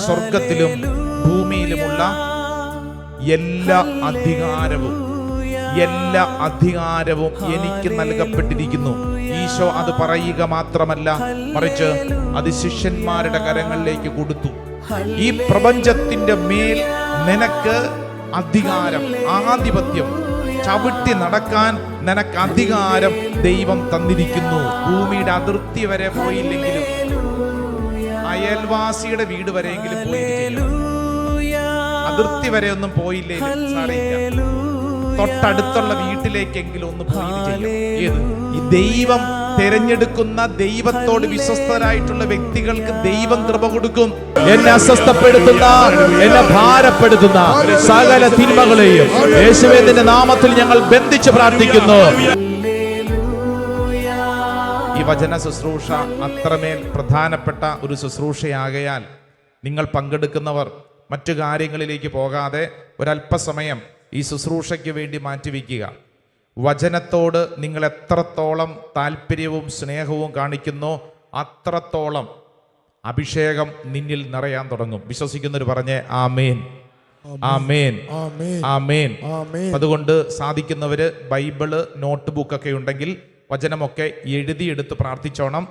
സ്വർഗത്തിലും ഭൂമിയിലുമുള്ള എല്ലാ അധികാരവും എനിക്ക് നൽകപ്പെട്ടിരിക്കുന്നു. ഈശോ അത് പറയുക മാത്രമല്ല, മറിച്ച് അത് ശിഷ്യന്മാരുടെ കരങ്ങളിലേക്ക് കൊടുത്തു. ഈ പ്രപഞ്ചത്തിന്റെ മേൽ നിനക്ക് അധികാരം, ആധിപത്യം, ചവിട്ടി നടക്കാൻ നിനക്ക് അധികാരം ദൈവം തന്നിരിക്കുന്നു. ഭൂമിയുടെ അതിർത്തി വരെ പോയില്ലെങ്കിലും അയൽവാസിയുടെ വീട് വരെയെങ്കിലും പോയിരിക്കും. അതിർത്തി വരെ ഒന്നും പോയില്ലെങ്കിലും സാരമില്ല, തൊട്ടടുത്തുള്ള വീട്ടിലേക്കെങ്കിലും ഒന്ന് പോയി ചെയ്യും. ഏത്? ഈ ദൈവം തിരഞ്ഞെടുക്കുന്ന, ദൈവത്തോട് വിശ്വസ്തരായിട്ടുള്ള വ്യക്തികൾക്ക് ദൈവം കൃപ കൊടുക്കും. എന്നെ അസ്വസ്ഥപ്പെടുത്തുന്ന, എന്നെ ഭാരപ്പെടുത്തുന്ന സകല തിന്മകളെയും യേശുവിന്റെ നാമത്തിൽ ഞങ്ങൾ ബന്ധിച്ച് പ്രാർത്ഥിക്കുന്നു. ഈ വചന ശുശ്രൂഷ അത്രമേൽ പ്രധാനപ്പെട്ട ഒരു ശുശ്രൂഷയാകയാൽ നിങ്ങൾ പങ്കെടുക്കുന്നവർ മറ്റു കാര്യങ്ങളിലേക്ക് പോകാതെ ഒരല്പസമയം ഈ ശുശ്രൂഷയ്ക്ക് വേണ്ടി മാറ്റിവെക്കുക. വചനത്തോട് നിങ്ങൾ എത്രത്തോളം താല്പര്യവും സ്നേഹവും കാണിക്കുന്നോ അത്രത്തോളം അഭിഷേകം നിന്നിൽ നിറയാൻ തുടങ്ങും. വിശ്വസിക്കുന്നവർ പറഞ്ഞേ ആമേൻ, ആമേൻ, ആമേൻ. അതുകൊണ്ട് സാധിക്കുന്നവര് ബൈബിള്, നോട്ട് ബുക്കൊക്കെ ഉണ്ടെങ്കിൽ വചനമൊക്കെ എഴുതിയെടുത്ത് പ്രാർത്ഥിച്ചോണം.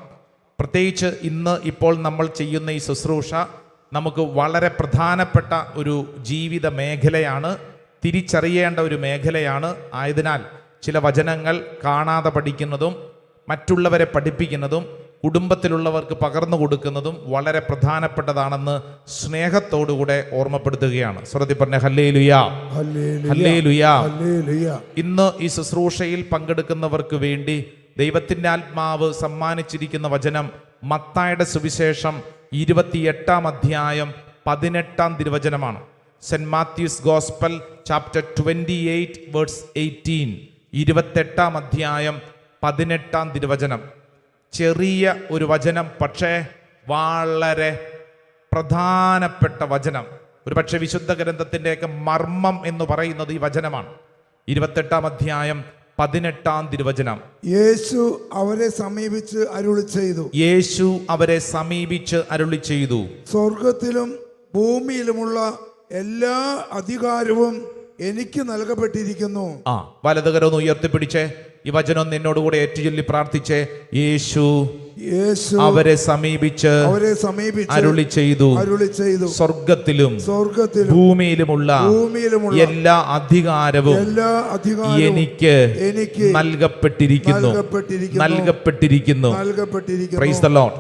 പ്രത്യേകിച്ച് ഇപ്പോൾ നമ്മൾ ചെയ്യുന്ന ഈ ശുശ്രൂഷ നമുക്ക് വളരെ പ്രധാനപ്പെട്ട ഒരു ജീവിത മേഖലയാണ്, തിരിച്ചറിയേണ്ട ഒരു മേഖലയാണ്. ആയതിനാൽ ചില വചനങ്ങൾ കാണാതെ പഠിക്കുന്നതും മറ്റുള്ളവരെ പഠിപ്പിക്കുന്നതും കുടുംബത്തിലുള്ളവർക്ക് പകർന്നു കൊടുക്കുന്നതും വളരെ പ്രധാനപ്പെട്ടതാണെന്ന് സ്നേഹത്തോടുകൂടെ ഓർമ്മപ്പെടുത്തുകയാണ്. സ്വരത്തിൽ പറഞ്ഞ ഹല്ലേലൂയാ, ഹല്ലേലൂയാ. ഇന്ന് ഈ ശുശ്രൂഷയിൽ പങ്കെടുക്കുന്നവർക്ക് വേണ്ടി ദൈവത്തിൻ്റെ ആത്മാവ് സമ്മാനിച്ചിരിക്കുന്ന വചനം മത്തായിയുടെ സുവിശേഷം 28 അധ്യായം 18 തിരുവചനമാണ്. Saint Matthew's gospel chapter 28 verse 18. 28 അധ്യായം 18 തിരുവചനം. ചെറിയ ഒരു വചനം, പക്ഷേ വളരെ പ്രധാനപ്പെട്ട വചനം. ഒരു പക്ഷേ വിശുദ്ധ ഗ്രന്ഥത്തിൻ്റെയൊക്കെ മർമ്മം എന്ന് പറയുന്നത് ഈ വചനമാണ്. 28 അധ്യായം 18 തിരുവചനം. യേശു അവരെ സമീപിച്ച് അരുളി ചെയ്തു, സ്വർഗത്തിലും ഭൂമിയിലുമുള്ള എല്ലാ അധികാരവും എനിക്ക് നൽകപ്പെട്ടിരിക്കുന്നു. വലതുകരം ഉയർത്തിപ്പിടിച്ചേ, ഈ വചനം നിന്നോടുകൂടെ ഏറ്റുചൊല്ലി പ്രാർത്ഥിച്ചേ. യേശു അവരെ സമീപിച്ച് അരുളി ചെയ്തു, സ്വർഗത്തിലും ഭൂമിയിലുമുള്ള എല്ലാ അധികാരവും എനിക്ക് നൽകപ്പെട്ടിരിക്കുന്നു. Praise the Lord.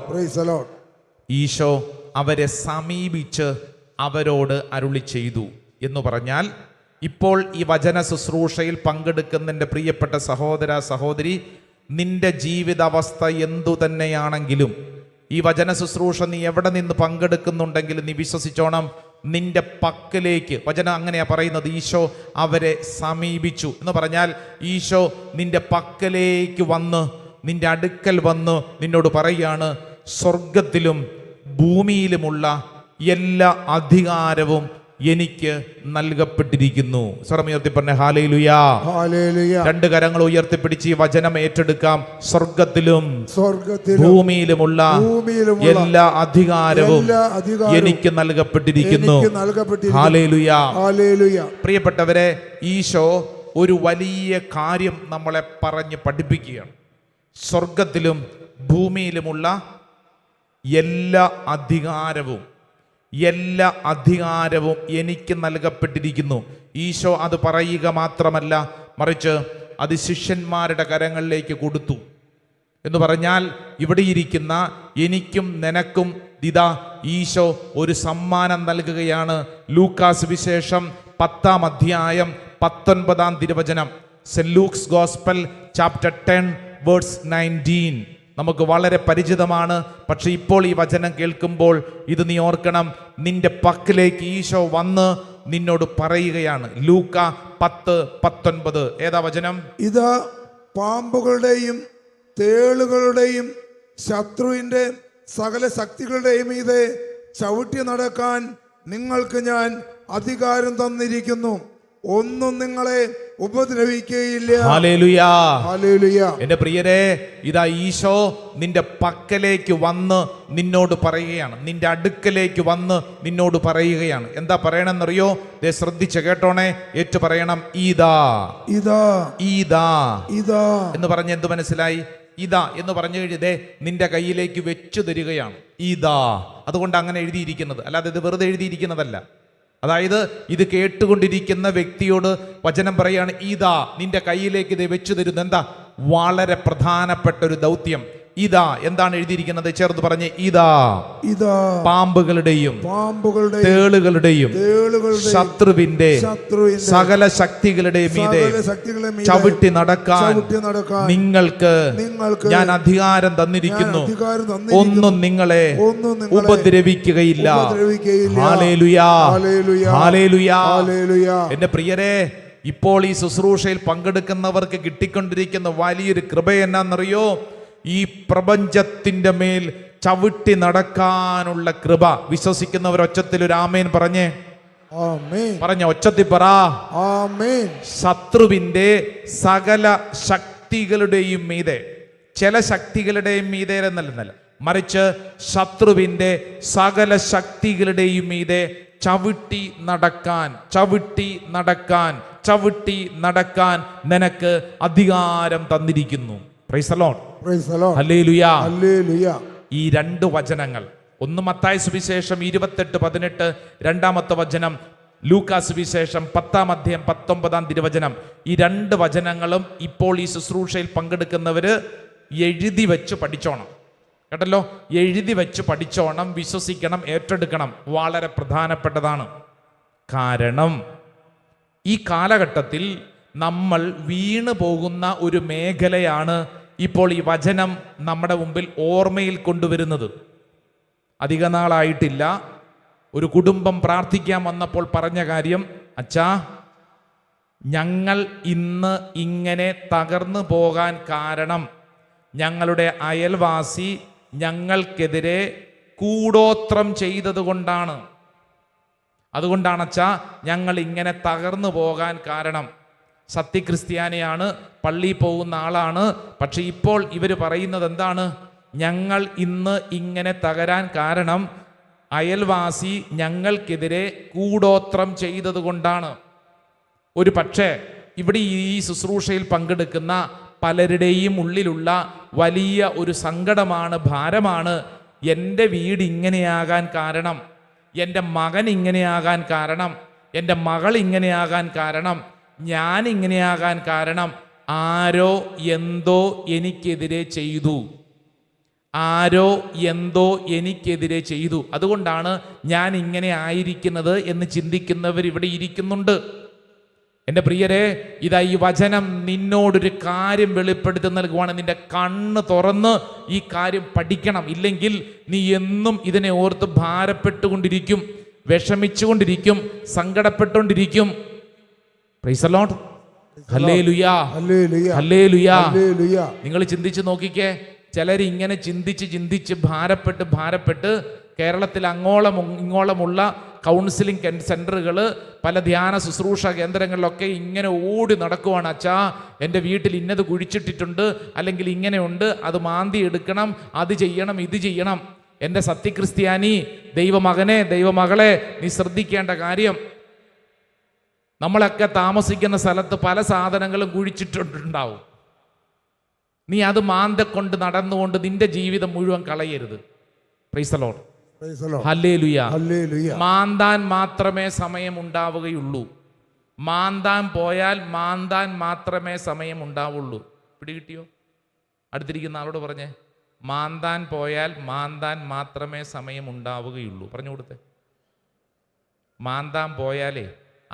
ഈശോ അവരെ സമീപിച്ച് അവരോട് അരുളി ചെയ്തു എന്ന് പറഞ്ഞാൽ, ഇപ്പോൾ ഈ വചന ശുശ്രൂഷയിൽ പങ്കെടുക്കുന്നതിൻ്റെ പ്രിയപ്പെട്ട സഹോദര സഹോദരി, നിന്റെ ജീവിതാവസ്ഥ എന്തു തന്നെയാണെങ്കിലും ഈ വചന ശുശ്രൂഷ നീ എവിടെ നിന്ന് പങ്കെടുക്കുന്നുണ്ടെങ്കിലും നീ വിശ്വസിച്ചോണം, നിന്റെ പക്കലേക്ക്, വചനം അങ്ങനെയാ പറയുന്നത്, ഈശോ അവരെ സമീപിച്ചു എന്ന് പറഞ്ഞാൽ ഈശോ നിന്റെ പക്കലേക്ക് വന്ന്, നിന്റെ അടുക്കൽ വന്ന് നിന്നോട് പറയാണ്, സ്വർഗത്തിലും ഭൂമിയിലുമുള്ള എല്ലാ അധികാരവും എനിക്ക് നൽകപ്പെട്ടിരിക്കുന്നു. സ്വരം ഉയർത്തി പറഞ്ഞ ഹല്ലേലൂയാ. രണ്ട് കരങ്ങൾ ഉയർത്തിപ്പിടിച്ച് ഈ വചനം ഏറ്റെടുക്കാം. സ്വർഗത്തിലും ഭൂമിയിലുമുള്ള എല്ലാ അധികാരവും എനിക്ക് നൽകപ്പെട്ടിരിക്കുന്നു. ഹല്ലേലൂയാ. പ്രിയപ്പെട്ടവരെ, ഈശോ ഒരു വലിയ കാര്യം നമ്മളെ പറഞ്ഞ് പഠിപ്പിക്കുകയാണ്. സ്വർഗത്തിലും ഭൂമിയിലുമുള്ള എല്ലാ അധികാരവും എനിക്ക് നൽകപ്പെട്ടിരിക്കുന്നു. ഈശോ അത് പറയുക മാത്രമല്ല, മറിച്ച് അത് ശിഷ്യന്മാരുടെ കരങ്ങളിലേക്ക് കൊടുത്തു എന്ന് പറഞ്ഞാൽ, ഇവിടെ ഇരിക്കുന്ന എനിക്കും നിനക്കും ഇതാ ഈശോ ഒരു സമ്മാനം നൽകുകയാണ്. ലൂക്കാസ് വിശേഷം 10 അധ്യായം 19 തിരുവചനം. Saint Luke's gospel chapter 10 verse 19 നമുക്ക് വളരെ പരിചിതമാണ്. പക്ഷെ ഇപ്പോൾ ഈ വചനം കേൾക്കുമ്പോൾ ഇത് നീ ഓർക്കണം, നിന്റെ പക്കലേക്ക് ഈശോ വന്ന് നിന്നോട് പറയുകയാണ്. ലൂക്ക 10:19. ഏതാ വചനം? ഇതാ പാമ്പുകളുടെയും തേളുകളുടെയും ശത്രുവിന്റെ സകല ശക്തികളുടെയും മീതെ ചവിട്ടി നടക്കാൻ നിങ്ങൾക്ക് ഞാൻ അധികാരം തന്നിരിക്കുന്നു. ഒന്നും നിങ്ങളെ ഉപദ്രവിക്കുകയില്ല. ഹല്ലേലൂയ. ഹല്ലേലൂയ. എന്റെ പ്രിയരെ, ഇതാ ഈശോ നിന്റെ പക്കലേക്ക് വന്ന് നിന്നോട് പറയുകയാണ്, നിന്റെ അടുക്കലേക്ക് വന്ന് നിന്നോട് പറയുകയാണ്. എന്താ പറയണമെന്നറിയോ? ദേ ശ്രദ്ധിച്ച് കേട്ടോണേ, ഏറ്റു പറയണം. ഇതാ ഇതാ ഇതാ ഇതാ എന്ന് പറഞ്ഞ് എന്ത് മനസ്സിലായി? ഇതാ എന്ന് പറഞ്ഞു കഴിഞ്ഞതേ നിന്റെ കയ്യിലേക്ക് വെച്ചു തരികയാണ്. ഇതാ, അതുകൊണ്ട് അങ്ങനെ എഴുതിയിരിക്കുന്നത്, അല്ലാതെ ഇത് വെറുതെ എഴുതിയിരിക്കുന്നതല്ല. അതായത് ഇത് കേട്ടുകൊണ്ടിരിക്കുന്ന വ്യക്തിയോട് വചനം പറയാണ്, ഇതാ നിന്റെ കയ്യിലേക്ക് ഇത് വെച്ചു തരുന്നു. എന്താ? വളരെ പ്രധാനപ്പെട്ട ഒരു ദൗത്യം. ഇതാ എന്താണ് എഴുതിയിരിക്കുന്നത്? ചേർത്ത് പറഞ്ഞ്, ഇതാ ഇതാ പാമ്പുകളുടെയും തേളുകളുടെയും ശത്രുവിന്റെ സകല ശക്തികളുടെയും മീതെ ചവിട്ടി നടക്കാൻ നിങ്ങൾക്ക് ഞാൻ അധികാരം തന്നിരിക്കുന്നു. ഒന്നും നിങ്ങളെ ഉപദ്രവിക്കുകയില്ല. ഹല്ലേലൂയാ, ഹല്ലേലൂയാ. എന്റെ പ്രിയരെ, ഇപ്പോൾ ഈ ശുശ്രൂഷയിൽ പങ്കെടുക്കുന്നവർക്ക് കിട്ടിക്കൊണ്ടിരിക്കുന്ന വലിയൊരു കൃപ എന്നാന്നറിയോ? ഈ പ്രപഞ്ചത്തിന്റെ മേൽ ചവിട്ടി നടക്കാനുള്ള കൃപ. വിശ്വസിക്കുന്നവർ ഒച്ചത്തിൽ ഒരു ആമേൻ പറഞ്ഞേ. പറഞ്ഞ ഒച്ചത്തിൽ പറ. ശത്രുവിന്റെ സകല ശക്തികളുടെയും മീതെ, ചില ശക്തികളുടെയും മീതെ എന്നല്ല, മറിച്ച് ശത്രുവിന്റെ സകല ശക്തികളുടെയും മീതെ ചവിട്ടി നടക്കാൻ, ചവിട്ടി നടക്കാൻ, ചവിട്ടി നടക്കാൻ നിനക്ക് അധികാരം തന്നിരിക്കുന്നു. Price the Lord. ഹല്ലേലൂയ. ഈ രണ്ട് വചനങ്ങൾ, ഒന്ന് മത്തായി സുവിശേഷം 28:18, രണ്ടാമത്തെ വചനം ലൂക്കാ സുവിശേഷം 10-ാം അധ്യായം 19-ാം തിരുവചനം. ഈ രണ്ട് വചനങ്ങളും ഇപ്പോൾ ഈ ശുശ്രൂഷയിൽ പങ്കെടുക്കുന്നവര് എഴുതി വെച്ച് പഠിച്ചോണം. കേട്ടല്ലോ, എഴുതി വെച്ച് പഠിച്ചോണം, വിശ്വസിക്കണം, ഏറ്റെടുക്കണം. വളരെ പ്രധാനപ്പെട്ടതാണ്. കാരണം ഈ കാലഘട്ടത്തിൽ നമ്മൾ വീണു പോകുന്ന ഒരു മേഖലയാണ് ഇപ്പോൾ ഈ വചനം നമ്മുടെ മുമ്പിൽ ഓർമ്മയിൽ കൊണ്ടുവരുന്നത്. അധിക നാളായിട്ടില്ല, ഒരു കുടുംബം പ്രാർത്ഥിക്കാൻ വന്നപ്പോൾ പറഞ്ഞ കാര്യം, അച്ഛാ, ഞങ്ങൾ ഇന്ന് ഇങ്ങനെ തകർന്നു പോകാൻ കാരണം ഞങ്ങളുടെ അയൽവാസി ഞങ്ങൾക്കെതിരെ കൂടോത്രം ചെയ്തത് കൊണ്ടാണ്. അതുകൊണ്ടാണ് അച്ഛാ ഞങ്ങൾ ഇങ്ങനെ തകർന്നു പോകാൻ കാരണം. സത്യക്രിസ്ത്യാനിയാണ്, പള്ളിയിൽ പോകുന്ന ആളാണ്, പക്ഷെ ഇപ്പോൾ ഇവർ പറയുന്നത് എന്താണ്? ഞങ്ങൾ ഇന്ന് ഇങ്ങനെ തകരാൻ കാരണം അയൽവാസി ഞങ്ങൾക്കെതിരെ കൂടോത്രം ചെയ്തത് കൊണ്ടാണ്. ഒരു പക്ഷേ ഇവിടെ ഈ ശുശ്രൂഷയിൽ പങ്കെടുക്കുന്ന പലരുടെയും ഉള്ളിലുള്ള വലിയ ഒരു സങ്കടമാണ്, ഭാരമാണ്. എൻ്റെ വീട് ഇങ്ങനെയാകാൻ കാരണം, എൻ്റെ മകൻ ഇങ്ങനെയാകാൻ കാരണം, എൻ്റെ മകൾ ഇങ്ങനെയാകാൻ കാരണം, ഞാൻ ഇങ്ങനെയാകാൻ കാരണം ആരോ എന്തോ എനിക്കെതിരെ ചെയ്തു, ആരോ എന്തോ എനിക്കെതിരെ ചെയ്തു, അതുകൊണ്ടാണ് ഞാൻ ഇങ്ങനെ ആയിരിക്കുന്നത് എന്ന് ചിന്തിക്കുന്നവർ ഇവിടെ ഇരിക്കുന്നുണ്ട്. എൻ്റെ പ്രിയരെ, ഇതാ ഈ വചനം നിന്നോടൊരു കാര്യം വെളിപ്പെടുത്തി നൽകുവാണ്. നിന്റെ കണ്ണ് തുറന്ന് ഈ കാര്യം പഠിക്കണം. ഇല്ലെങ്കിൽ നീ എന്നും ഇതിനെ ഓർത്ത് ഭാരപ്പെട്ടുകൊണ്ടിരിക്കും, വിഷമിച്ചുകൊണ്ടിരിക്കും, സങ്കടപ്പെട്ടുകൊണ്ടിരിക്കും. Praise the Lord. Hallelujah, hallelujah. നിങ്ങൾ ചിന്തിച്ച് നോക്കിക്കേ, ചിലർ ഇങ്ങനെ ചിന്തിച്ച് ഭാരപ്പെട്ട് കേരളത്തിൽ ഇങ്ങോളമുള്ള കൗൺസിലിംഗ് സെന്ററുകൾ, പല ധ്യാന ശുശ്രൂഷ കേന്ദ്രങ്ങളിലൊക്കെ ഇങ്ങനെ ഓടി നടക്കുവാണ്. അച്ഛാ, എൻ്റെ വീട്ടിൽ ഇന്നത് കുഴിച്ചിട്ടിട്ടുണ്ട്, അല്ലെങ്കിൽ ഇങ്ങനെയുണ്ട്, അത് മാന്തി എടുക്കണം, അത് ചെയ്യണം, ഇത് ചെയ്യണം. എൻ്റെ സത്യക്രിസ്ത്യാനി, ദൈവമകനെ, ദൈവമകളെ, നീ ശ്രദ്ധിക്കേണ്ട കാര്യം, നമ്മളൊക്കെ താമസിക്കുന്ന സ്ഥലത്ത് പല സാധനങ്ങളും കുഴിച്ചിട്ടുണ്ടാവും. നീ അത് മാന്തക്കൊണ്ട് നടന്നുകൊണ്ട് നിന്റെ ജീവിതം മുഴുവൻ കളയരുത്. Price the Lord. ഹല്ലേലൂയ. മാന്താൻ മാത്രമേ സമയം ഉണ്ടാവുകയുള്ളൂ. മാന്താൻ പോയാൽ മാന്താൻ മാത്രമേ സമയം ഉണ്ടാവുള്ളൂ. പിടികിട്ടിയോ? അടുത്തിരിക്കുന്ന ആളോട് പറഞ്ഞേ, മാന്താൻ പോയാൽ മാന്താൻ മാത്രമേ സമയം ഉണ്ടാവുകയുള്ളൂ. പറഞ്ഞു കൊടുത്തേ. മാന്താൻ പോയാലേ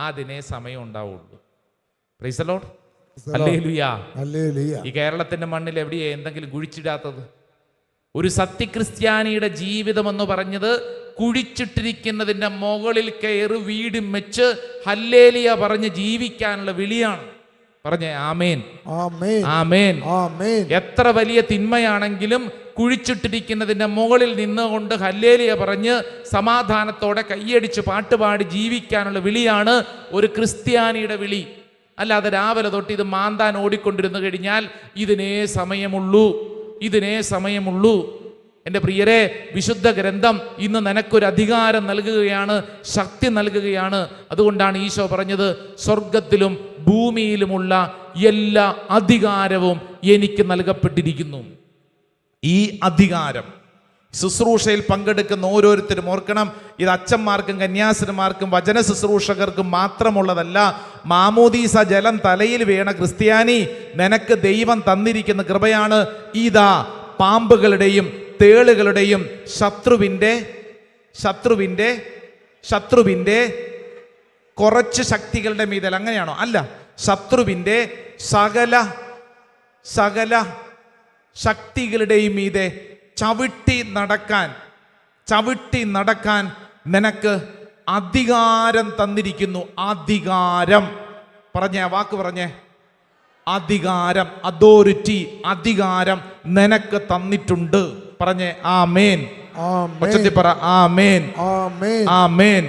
അതിനെ സമയം ഉണ്ടാവുള്ളൂ. Price the Lord. ഹല്ലേലൂയ. ഈ കേരളത്തിന്റെ മണ്ണിൽ എവിടെയാ എന്തെങ്കിലും കുഴിച്ചിടാത്തത്? ഒരു സത്യക്രിസ്ത്യാനിയുടെ ജീവിതം എന്ന് പറഞ്ഞത് കുഴിച്ചിട്ടിരിക്കുന്നതിന്റെ മുകളിൽ കയറി വീടും വെച്ച് ഹല്ലേലൂയ പറഞ്ഞ് ജീവിക്കാനുള്ള വിളിയാണ്. പറഞ്ഞേ ആമേൻ, ആമേൻ, ആമേൻ. എത്ര വലിയ തിന്മയാണെങ്കിലും കുഴിച്ചിട്ടിരിക്കുന്നതിന്റെ മുകളിൽ നിന്നുകൊണ്ട് ഹല്ലേലൂയ പറഞ്ഞ് സമാധാനത്തോടെ കൈയടിച്ച് പാട്ടുപാടി ജീവിക്കാനുള്ള വിളിയാണ് ഒരു ക്രിസ്ത്യാനിയുടെ വിളി. അല്ലാതെ രാവിലെ തൊട്ട് ഇത് മാന്താൻ ഓടിക്കൊണ്ടിരുന്നു കഴിഞ്ഞാൽ ഇതിനേ സമയമുള്ളൂ. എൻ്റെ പ്രിയരെ, വിശുദ്ധ ഗ്രന്ഥം ഇന്ന് നിനക്കൊരു അധികാരം നൽകുകയാണ്, ശക്തി നൽകുകയാണ്. അതുകൊണ്ടാണ് ഈശോ പറഞ്ഞത്, സ്വർഗത്തിലും ഭൂമിയിലുമുള്ള എല്ലാ അധികാരവും എനിക്ക് നൽകപ്പെട്ടിരിക്കുന്നു. ഈ അധികാരം ശുശ്രൂഷയിൽ പങ്കെടുക്കുന്ന ഓരോരുത്തരും ഓർക്കണം, ഇത് അച്ഛന്മാർക്കും കന്യാസ്ത്രീമാർക്കും വചന ശുശ്രൂഷകർക്കും മാത്രമുള്ളതല്ല. മാമോദീസ ജലം തലയിൽ വീണ ക്രിസ്ത്യാനി, നിനക്ക് ദൈവം തന്നിരിക്കുന്ന കൃപയാണ്. ഇതാ പാമ്പുകളുടെയും തേളുകളുടെയും ശത്രുവിൻ്റെ കുറച്ച് ശക്തികളുടെ മീതൽ, അങ്ങനെയാണോ? അല്ല, ശത്രുവിൻ്റെ സകല ശക്തികളുടെയും മീതെ ചവിട്ടി നടക്കാൻ നിനക്ക് അധികാരം തന്നിരിക്കുന്നു. അധികാരം പറഞ്ഞേ, വാക്ക് പറഞ്ഞേ, അധികാരം, അതോറിറ്റി, അധികാരം നിനക്ക് തന്നിട്ടുണ്ട്. പറഞ്ഞേ ആമേൻ. ഉച്ചത്തിൽ പറ ആമേൻ, ആമേൻ.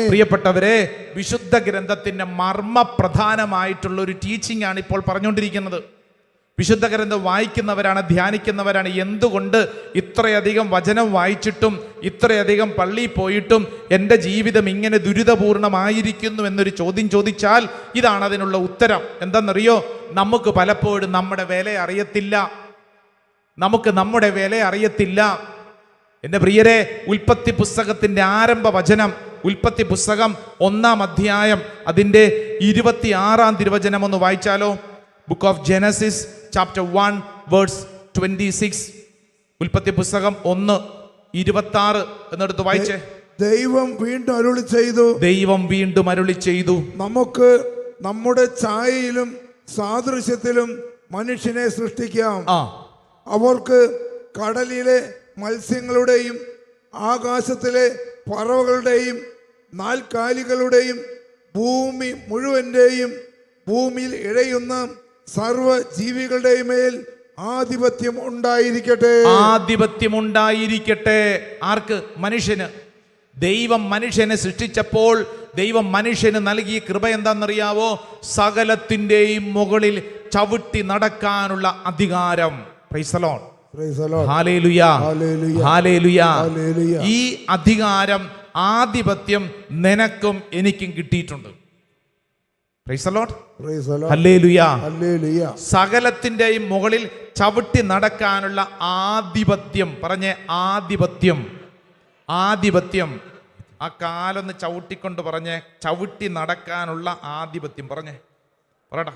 പ്രിയപ്പെട്ടവരെ, വിശുദ്ധ ഗ്രന്ഥത്തിന്റെ മർമ്മപ്രധാനമായിട്ടുള്ള ഒരു ടീച്ചിങ് ആണ് ഇപ്പോൾ പറഞ്ഞുകൊണ്ടിരിക്കുന്നത്. വിശുദ്ധ ഗ്രന്ഥം വായിക്കുന്നവരാണ്, ധ്യാനിക്കുന്നവരാണ്. എന്തുകൊണ്ട് ഇത്രയധികം വചനം വായിച്ചിട്ടും ഇത്രയധികം പള്ളിയിൽ പോയിട്ടും എൻ്റെ ജീവിതം ഇങ്ങനെ ദുരിതപൂർണമായിരിക്കുന്നു എന്നൊരു ചോദ്യം ചോദിച്ചാൽ ഇതാണ് അതിനുള്ള ഉത്തരം. എന്തെന്നറിയോ? നമുക്ക് പലപ്പോഴും നമ്മുടെ വില അറിയത്തില്ല. എൻ്റെ പ്രിയരെ, ഉൽപ്പത്തി പുസ്തകത്തിൻ്റെ ആരംഭ വചനം, ഉൽപ്പത്തി പുസ്തകം 1-ാം അധ്യായം അതിൻ്റെ 26-ാം തിരുവചനം ഒന്ന് വായിച്ചാലോ? Book of Genesis chapter 1 verse 26. ഉൽപ്പത്തി പുസ്തകം 1:26 എന്നെടുത്ത് വായിച്ചേ. ദൈവം വീണ്ടും അരുളി ചെയ്തു, നമുക്ക് നമ്മുടെ ഛായയിലും സാദൃശ്യത്തിലും മനുഷ്യനെ സൃഷ്ടിക്കാം. അവർക്ക് കടലിലെ മത്സ്യങ്ങളുടെയും ആകാശത്തിലെ പറവകളുടെയും നാൽക്കാലികളുടെയും ഭൂമി മുഴുവന്റെയും ഭൂമിയിൽ ഇഴയുന്ന സർവ്വജീവികളുടെയും മേൽ ആധിപത്യം ഉണ്ടായിരിക്കട്ടെ. ആർക്ക്? മനുഷ്യന്. ദൈവം മനുഷ്യനെ സൃഷ്ടിച്ചപ്പോൾ ദൈവം മനുഷ്യന് നൽകിയ കൃപ എന്താണെന്നറിയാവോ? സകലത്തിന്റെയും മുകളിൽ ചവിട്ടി നടക്കാനുള്ള അധികാരം. Price the Lord. Hallelujah, hallelujah. ഈ അധികാരം, ആധിപത്യം നിനക്കും എനിക്കും കിട്ടിയിട്ടുണ്ട്. Price the Lord, hallelujah, hallelujah. സകലത്തിന്റെയും മുകളിൽ ചവിട്ടി നടക്കാനുള്ള ആധിപത്യം. പറഞ്ഞേ ആധിപത്യം. ആ കാലൊന്ന് ചവിട്ടിക്കൊണ്ട് പറഞ്ഞേ, ചവിട്ടി നടക്കാനുള്ള ആധിപത്യം. പറയടാ,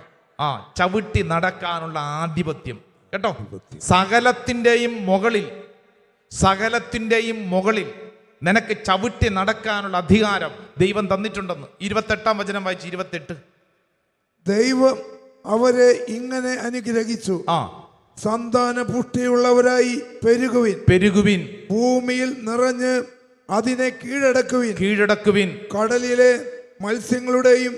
ചവിട്ടി നടക്കാനുള്ള ആധിപത്യം. കേട്ടോ, സകലത്തിന്റെയും മുകളിൽ നിനക്ക് ചവിട്ടി നടക്കാനുള്ള അധികാരം ദൈവം തന്നിട്ടുണ്ടെന്ന്. 28-ാം വചനം വായിച്ച്. 28. ദൈവം അവരെ ഇങ്ങനെ അനുഗ്രഹിച്ചു, സന്താന പുഷ്ടിയുള്ളവരായി പെരുകുവിൻ, ഭൂമിയിൽ നിറഞ്ഞ് അതിനെ കീഴടക്കുവിൻ. കടലിലെ മത്സ്യങ്ങളുടെയും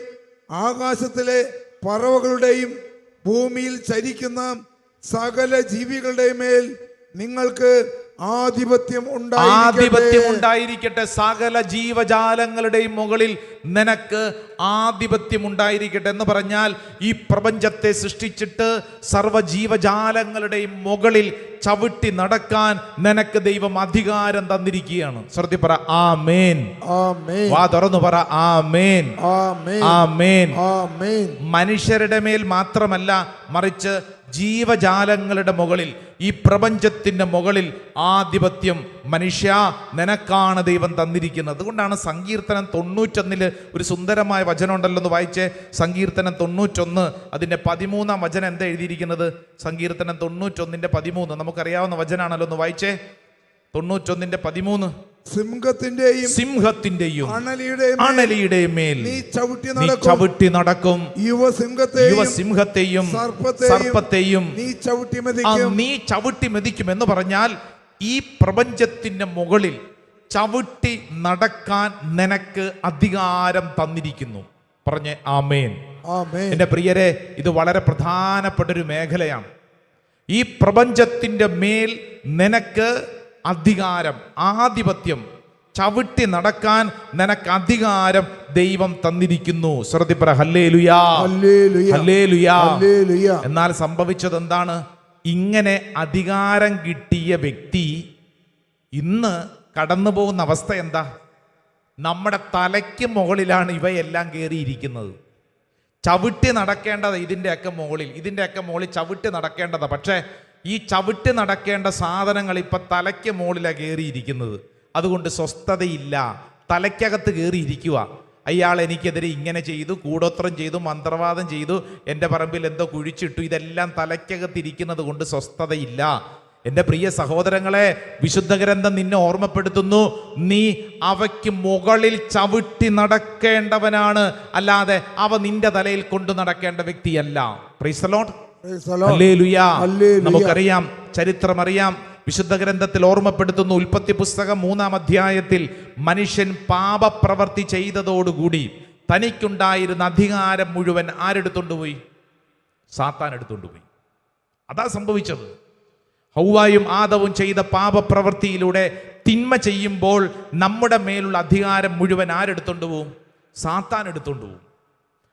ആകാശത്തിലെ പറവകളുടെയും ഭൂമിയിൽ ചരിക്കുന്ന സകല ജീവികളുടെയും മേൽ നിങ്ങൾക്ക് ആധിപത്യം ഉണ്ടായിരിക്കട്ടെ. സകല ജീവജാലങ്ങളുടെയും മുകളിൽ നിനക്ക് ആധിപത്യം ഉണ്ടായിരിക്കട്ടെ എന്ന് പറഞ്ഞാൽ, ഈ പ്രപഞ്ചത്തെ സൃഷ്ടിച്ചിട്ട് സർവ്വജീവജാലങ്ങളുടെയും മുകളിൽ ചവിട്ടി നടക്കാൻ നിനക്ക് ദൈവം അധികാരം തന്നിരിക്കുകയാണ്. ശ്രദ്ധി പറ ആമേൻ. വാ തുറന്നു പറ ആമേൻ, ആമേൻ. മനുഷ്യരുടെ മേൽ മാത്രമല്ല, മറിച്ച് ജീവജാലങ്ങളുടെ മുകളിൽ, ഈ പ്രപഞ്ചത്തിന്റെ മുകളിൽ ആധിപത്യം മനുഷ്യ നിനക്കാണ് ദൈവം തന്നിരിക്കുന്നത്. അതുകൊണ്ടാണ് സങ്കീർത്തനം 91 ഒരു സുന്ദരമായ വചനം ഉണ്ടല്ലോ, ഒന്ന് വായിച്ചേ. സങ്കീർത്തനം 91 അതിന്റെ 13-ാം വചനം എന്താ എഴുതിയിരിക്കുന്നത്? സങ്കീർത്തനം 91:13 നമുക്കറിയാവുന്ന വചനാണല്ലോ, ഒന്ന് വായിച്ചേ. 91:13. സിംഹത്തിന്റെയും അണലിയുടെയും മേൽ നീ ചവിട്ടി നടക്കും, യുവസിംഹത്തെയും സർപ്പത്തെയും നീ ചവിട്ടി മെതിക്കും എന്ന് പറഞ്ഞാൽ, ഈ പ്രപഞ്ചത്തിന്റെ മുകളിൽ ചവിട്ടി നടക്കാൻ നിനക്ക് അധികാരം തന്നിരിക്കുന്നു. പറഞ്ഞേ ആമേൻ. എന്റെ പ്രിയരെ, ഇത് വളരെ പ്രധാനപ്പെട്ട ഒരു മേഖലയാണ്. ഈ പ്രപഞ്ചത്തിന്റെ മേൽ നിനക്ക് അധികാരം, ആധിപത്യം, ചവിട്ടി നടക്കാൻ നിനക്ക് അധികാരം ദൈവം തന്നിരിക്കുന്നു. ശ്രദ്ധിപ്പറ ഹല്ലേലൂയാ, ഹല്ലേലൂയാ. എന്നാൽ സംഭവിച്ചത് എന്താണ്? ഇങ്ങനെ അധികാരം കിട്ടിയ വ്യക്തി ഇന്ന് കടന്നു പോകുന്ന അവസ്ഥ എന്താ? നമ്മുടെ തലയ്ക്ക് മുകളിലാണ് ഇവയെല്ലാം കയറിയിരിക്കുന്നത്. ചവിട്ടി നടക്കേണ്ടത് ഇതിൻ്റെയൊക്കെ മുകളിൽ ചവിട്ടി നടക്കേണ്ടതാ. പക്ഷേ ഈ ചവിട്ടി നടക്കേണ്ട സാധനങ്ങൾ ഇപ്പം തലയ്ക്ക് മുകളിലാണ് കയറിയിരിക്കുന്നത്. അതുകൊണ്ട് സ്വസ്ഥതയില്ല, തലയ്ക്കകത്ത് കയറിയിരിക്കുക. അയാൾ എനിക്കെതിരെ ഇങ്ങനെ ചെയ്തു, കൂടോത്രം ചെയ്തു, മന്ത്രവാദം ചെയ്തു, എൻ്റെ പറമ്പിൽ എന്തോ കുഴിച്ചിട്ടു, ഇതെല്ലാം തലയ്ക്കകത്തിരിക്കുന്നത് കൊണ്ട് സ്വസ്ഥതയില്ല. എൻ്റെ പ്രിയ സഹോദരങ്ങളെ, വിശുദ്ധ ഗ്രന്ഥം നിന്നെ ഓർമ്മപ്പെടുത്തുന്നു, നീ അവയ്ക്ക് മുകളിൽ ചവിട്ടി നടക്കേണ്ടവനാണ്, അല്ലാതെ അവ നിന്റെ തലയിൽ കൊണ്ടു നടക്കേണ്ട വ്യക്തിയല്ല. Price the Lord, hallelujah. നമുക്കറിയാം, ചരിത്രമറിയാം. വിശുദ്ധ ഗ്രന്ഥത്തിൽ ഓർമ്മപ്പെടുത്തുന്നു, ഉൽപ്പത്തി പുസ്തകം 3-ാം അധ്യായത്തിൽ മനുഷ്യൻ പാപപ്രവർത്തി ചെയ്തതോടുകൂടി തനിക്കുണ്ടായിരുന്ന അധികാരം മുഴുവൻ ആരെടുത്തുകൊണ്ടുപോയി? സാത്താൻ എടുത്തുകൊണ്ടുപോയി. അതാ സംഭവിച്ചത്. ഹൗവായും ആദവും ചെയ്ത പാപപ്രവൃത്തിയിലൂടെ തിന്മ ചെയ്യുമ്പോൾ നമ്മുടെ മേലുള്ള അധികാരം മുഴുവൻ ആരെടുത്തുകൊണ്ടുപോകും? സാത്താൻ എടുത്തുകൊണ്ടുപോകും.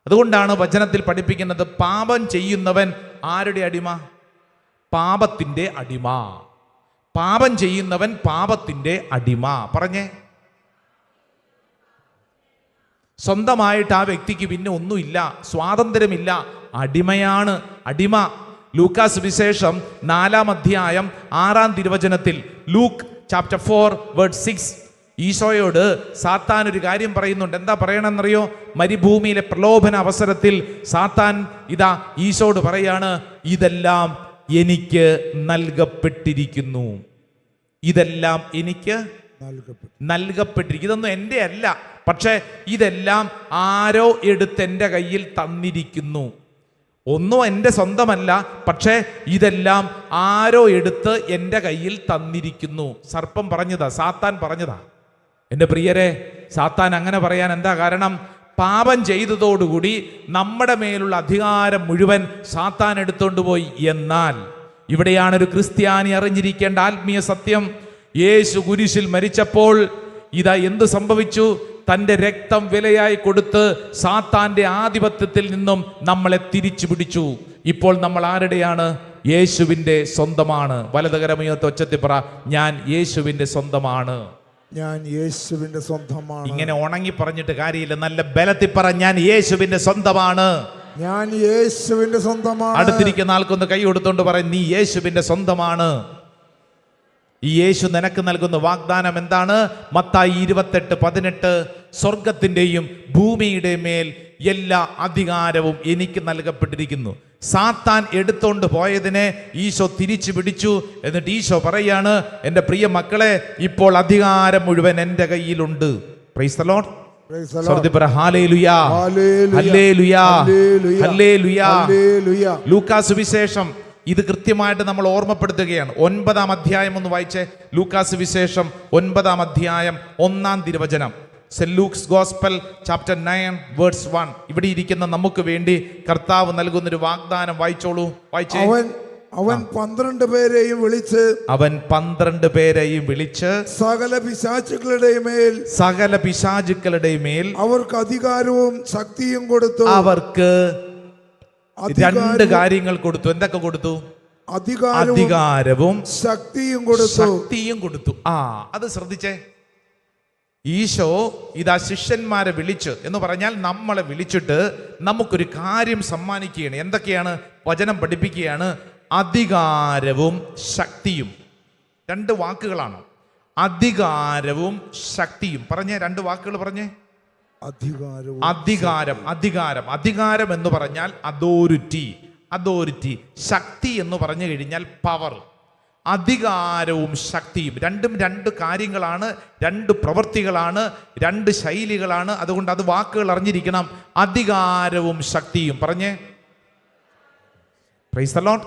അതുകൊണ്ടാണ് വചനത്തിൽ പഠിപ്പിക്കുന്നത്, പാപം ചെയ്യുന്നവൻ ആരുടെ അടിമ? പാപത്തിൻ്റെ അടിമ. പാപം ചെയ്യുന്നവൻ പാപത്തിൻ്റെ അടിമ. പറഞ്ഞേ, സ്വന്തമായിട്ട് ആ വ്യക്തിക്ക് പിന്നെ ഒന്നുമില്ല, സ്വാതന്ത്ര്യമില്ല, അടിമയാണ്, അടിമ. ലൂക്കാസ് വിശേഷം 4-ാം അധ്യായം 6-ാം തിരുവചനത്തിൽ, ലൂക്ക് ചാപ്റ്റർ 4:6, ഈശോയോട് സാത്താൻ ഒരു കാര്യം പറയുന്നുണ്ട്. എന്താ പറയണമെന്നറിയോ? മരുഭൂമിയിലെ പ്രലോഭന അവസരത്തിൽ സാത്താൻ ഇതാ ഈശോയോട് പറയാണ്, ഇതെല്ലാം എനിക്ക് നൽകപ്പെട്ടിരിക്കുന്നു, ഇതെല്ലാം എനിക്ക് നൽകപ്പെട്ടിരിക്കുന്നു. ഇതൊന്നും എൻ്റെ അല്ല, പക്ഷേ ഇതെല്ലാം ആരോ എടുത്ത് എൻ്റെ കയ്യിൽ തന്നിരിക്കുന്നു. ഒന്നും എൻ്റെ സ്വന്തമല്ല, പക്ഷേ ഇതെല്ലാം ആരോ എടുത്ത് എൻ്റെ കയ്യിൽ തന്നിരിക്കുന്നു. സർപ്പം പറഞ്ഞതാ, സാത്താൻ പറഞ്ഞതാ. എൻ്റെ പ്രിയരെ, സാത്താൻ അങ്ങനെ പറയാൻ എന്താ കാരണം? പാപം ചെയ്തതോടുകൂടി നമ്മുടെ മേലുള്ള അധികാരം മുഴുവൻ സാത്താൻ എടുത്തുകൊണ്ട് പോയി. എന്നാൽ ഇവിടെയാണ് ഒരു ക്രിസ്ത്യാനി അറിഞ്ഞിരിക്കേണ്ട ആത്മീയ സത്യം. യേശു കുരിശിൽ മരിച്ചപ്പോൾ ഇതാ എന്ത് സംഭവിച്ചു? തൻ്റെ രക്തം വിലയായി കൊടുത്ത് സാത്താന്റെ ആധിപത്യത്തിൽ നിന്നും നമ്മളെ തിരിച്ചു പിടിച്ചു. ഇപ്പോൾ നമ്മൾ ആരുടെയാണ്? യേശുവിൻ്റെ സ്വന്തമാണ്. വലതുകരമുയർത്തി ഒച്ചത്തിൽ പറ, ഞാൻ യേശുവിൻ്റെ സ്വന്തമാണ്, ഞാൻ യേശുവിന്റെ സ്വന്തമാണ്. ഇങ്ങനെ ഉണങ്ങി പറഞ്ഞിട്ട് കാര്യമില്ല, നല്ല ബലത്തിൽ പറ, ഞാൻ യേശുവിന്റെ സ്വന്തമാണ്, ഞാൻ യേശുവിന്റെ സ്വന്തമാണ്. അടുത്തിരിക്കുന്ന ആൾക്കൊന്ന് കൈ കൊടുത്തോണ്ട് പറയും, നീ യേശുവിന്റെ സ്വന്തമാണ്. ഈ യേശു നിനക്ക് നൽകുന്ന വാഗ്ദാനം എന്താണ്? മത്തായി 28:18, സ്വർഗത്തിന്റെയും ഭൂമിയുടെ മേൽ എല്ലാ അധികാരവും എനിക്ക് നൽകപ്പെട്ടിരിക്കുന്നു. സാത്താൻ എടുത്തോണ്ട് പോയതിനെ ഈശോ തിരിച്ചു പിടിച്ചു. എന്നിട്ട് ഈശോ പറയാണ്, എൻ്റെ പ്രിയ മക്കളെ, ഇപ്പോൾ അധികാരം മുഴുവൻ എൻ്റെ കയ്യിലുണ്ട്. Price the Lord, hallelujah, hallelujah, hallelujah. Lucas വിശേഷം ഇത് കൃത്യമായിട്ട് നമ്മൾ ഓർമ്മപ്പെടുത്തുകയാണ്. 9-ാം അധ്യായം ഒന്ന് വായിച്ചേ. ലൂക്കാസ് വിശേഷം 9-ാം അധ്യായം 1-ാം തിരുവചനം. Saint Luke's gospel chapter 9:1. ഇവിടെ ഇരിക്കുന്ന നമുക്ക് വേണ്ടി കർത്താവ് നൽകുന്നൊരു വാഗ്ദാനം വായിച്ചോളൂ, വായിച്ചേ. അവൻ 12 പേരെയും വിളിച്ച്, അവൻ 12 പേരെയും വിളിച്ച് സകല പിശാചുക്കളുടെ മേൽ അവർക്ക് അധികാരവും ശക്തിയും കൊടുത്തു. അവർക്ക് 2 കാര്യങ്ങൾ കൊടുത്തു. എന്തൊക്കെ കൊടുത്തു? അധികാരവും ശക്തിയും കൊടുത്തു. അത് ശ്രദ്ധിച്ചേ. ഈശോ ഇതാ ശിഷ്യന്മാരെ വിളിച്ച്, എന്ന് പറഞ്ഞാൽ നമ്മളെ വിളിച്ചിട്ട് നമുക്കൊരു കാര്യം സമ്മാനിക്കുകയാണ്. എന്തൊക്കെയാണ്? വചനം പഠിപ്പിക്കുകയാണ്. അധികാരവും ശക്തിയും. 2 വാക്കുകളാണ്. അധികാരവും ശക്തിയും. പറഞ്ഞേ, 2 വാക്കുകൾ പറഞ്ഞേ. അധികാരം എന്ന് പറഞ്ഞാൽ അതോറിറ്റി. ശക്തി എന്ന് പറഞ്ഞു കഴിഞ്ഞാൽ പവർ. അധികാരവും ശക്തിയും രണ്ടും 2 കാര്യങ്ങളാണ്, 2 പ്രവൃത്തികളാണ്, 2 ശൈലികളാണ്. അതുകൊണ്ട് അത് വാക്കുകൾ അറിഞ്ഞിരിക്കണം. അധികാരവും ശക്തിയും. പറഞ്ഞേ, പ്രൈസ് ദി ലോർഡ്,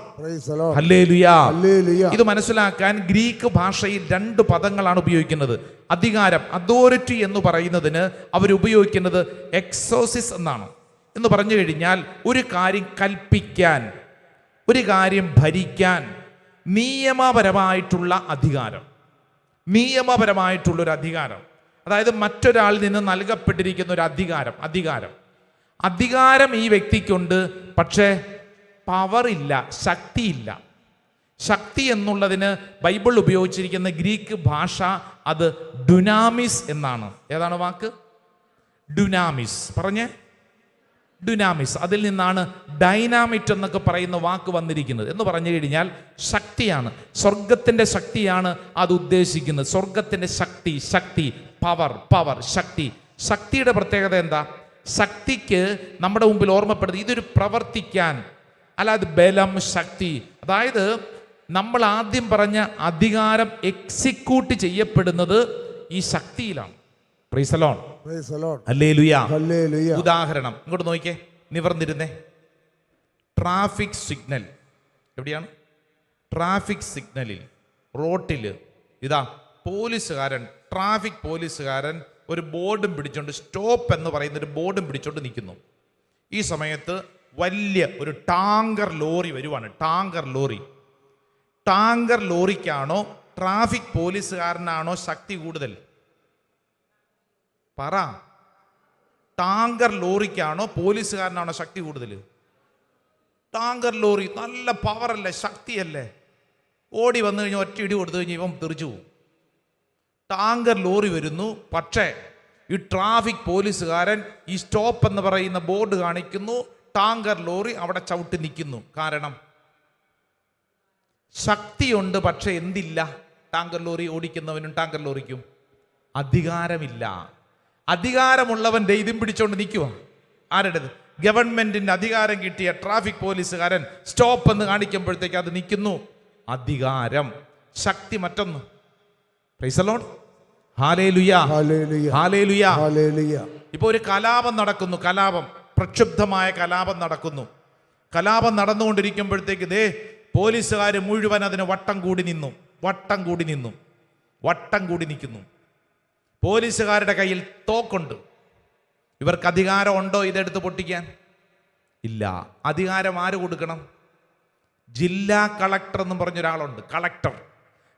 ഹല്ലേലൂയ. ഇത് മനസ്സിലാക്കാൻ ഗ്രീക്ക് ഭാഷയിൽ 2 പദങ്ങളാണ് ഉപയോഗിക്കുന്നത്. അധികാരം, അതോറിറ്റി എന്ന് പറയുന്നതിന് അവരുപയോഗിക്കുന്നത് എക്സോസിസ് എന്നാണ്. എന്ന് പറഞ്ഞു കഴിഞ്ഞാൽ ഒരു കാര്യം കൽപ്പിക്കാൻ, ഒരു കാര്യം ഭരിക്കാൻ, നിയമപരമായിട്ടുള്ള അധികാരം, നിയമപരമായിട്ടുള്ളൊരു അധികാരം. അതായത് മറ്റൊരാളിൽ നിന്ന് നൽകപ്പെട്ടിരിക്കുന്ന ഒരു അധികാരം ഈ വ്യക്തിക്കുണ്ട്. പക്ഷേ പവർ ഇല്ല, ശക്തിയില്ല. ശക്തി എന്നുള്ളതിന് ബൈബിൾ ഉപയോഗിച്ചിരിക്കുന്ന ഗ്രീക്ക് ഭാഷ അത് ഡുനാമിസ് എന്നാണ്. ഏതാണ് വാക്ക്? ഡുനാമിസ്. പറഞ്ഞേ, ഡുനാമിസ്. അതിൽ നിന്നാണ് ഡൈനാമിറ്റ് എന്നൊക്കെ പറയുന്ന വാക്ക് വന്നിരിക്കുന്നത്. എന്ന് പറഞ്ഞു കഴിഞ്ഞാൽ ശക്തിയാണ്, സ്വർഗത്തിൻ്റെ ശക്തിയാണ് അത് ഉദ്ദേശിക്കുന്നത്. സ്വർഗത്തിൻ്റെ ശക്തി, പവർ, ശക്തി. ശക്തിയുടെ പ്രത്യേകത എന്താ? ശക്തിക്ക് നമ്മുടെ മുമ്പിൽ ഓർമ്മപ്പെടുന്നത് ഇതൊരു പ്രവർത്തിക്കാൻ, അല്ലാതെ ബലം, ശക്തി. അതായത് നമ്മൾ ആദ്യം പറഞ്ഞ അധികാരം എക്സിക്യൂട്ട് ചെയ്യപ്പെടുന്നത് ഈ ശക്തിയിലാണ്. Praise the Lord. ഹല്ലേലൂയ. ഉദാഹരണം ഇങ്ങോട്ട് നോക്കിക്കേ, നിവർന്നിരുന്നേ. ട്രാഫിക് സിഗ്നൽ എവിടെയാണ്? ട്രാഫിക് സിഗ്നലിൽ, റോട്ടിൽ ഇതാ ട്രാഫിക് പോലീസുകാരൻ ഒരു ബോർഡും പിടിച്ചോണ്ട്, സ്റ്റോപ്പ് എന്ന് പറയുന്ന ഒരു ബോർഡും പിടിച്ചോണ്ട് നിൽക്കുന്നു. ഈ സമയത്ത് വലിയ ഒരു ടാങ്കർ ലോറി വരുവാണ്. ടാങ്കർ ലോറിക്കാണോ ട്രാഫിക് പോലീസുകാരനാണോ ശക്തി കൂടുതൽ? പറ. ടാങ്കർ ലോറിക്കാണോ പോലീസുകാരനാണോ ശക്തി കൂടുതൽ? ടാങ്കർ ലോറി നല്ല പവറല്ലേ, ശക്തിയല്ലേ. ഓടി വന്നു കഴിഞ്ഞാൽ ഒറ്റ ഇടി കൊടുത്തു കഴിഞ്ഞാൽ ഇവൻ തെറിച്ചു പോകും. ടാങ്കർ ലോറി വരുന്നു, പക്ഷേ ഈ ട്രാഫിക് പോലീസുകാരൻ ഈ സ്റ്റോപ്പ് എന്ന് പറയുന്ന ബോർഡ് കാണിക്കുന്നു. ടാങ്കർ ലോറി അവിടെ ചവിട്ടി നിൽക്കുന്നു. കാരണം ശക്തിയുണ്ട്, പക്ഷെ എന്തില്ല? ടാങ്കർ ലോറി ഓടിക്കുന്നവനും ടാങ്കർ ലോറിക്കും അധികാരമില്ല. അധികാരമുള്ളവൻ ഇതും പിടിച്ചോണ്ട് നിൽക്കുക. ആരുടേത്? ഗവൺമെന്റിന്റെ അധികാരം കിട്ടിയ ട്രാഫിക് പോലീസുകാരൻ സ്റ്റോപ്പ് എന്ന് കാണിക്കുമ്പോഴത്തേക്ക് അത് നിൽക്കുന്നു. അധികാരം, ശക്തി മറ്റൊന്ന്. Price the Lord. Hallelujah, hallelujah, hallelujah. ഇപ്പൊ ഒരു കലാപം നടക്കുന്നു, പ്രക്ഷുബ്ധമായ കലാപം നടക്കുന്നു. കലാപം നടന്നുകൊണ്ടിരിക്കുമ്പോഴത്തേക്ക് പോലീസുകാർ മുഴുവൻ അതിന് വട്ടം കൂടി നിൽക്കുന്നു. പോലീസുകാരുടെ കയ്യിൽ തോക്കുണ്ട്. ഇവർക്ക് അധികാരമുണ്ടോ ഇതെടുത്ത് പൊട്ടിക്കാൻ? ഇല്ല. അധികാരം ആര് കൊടുക്കണം? ജില്ലാ കളക്ടർ എന്നും പറഞ്ഞൊരാളുണ്ട്.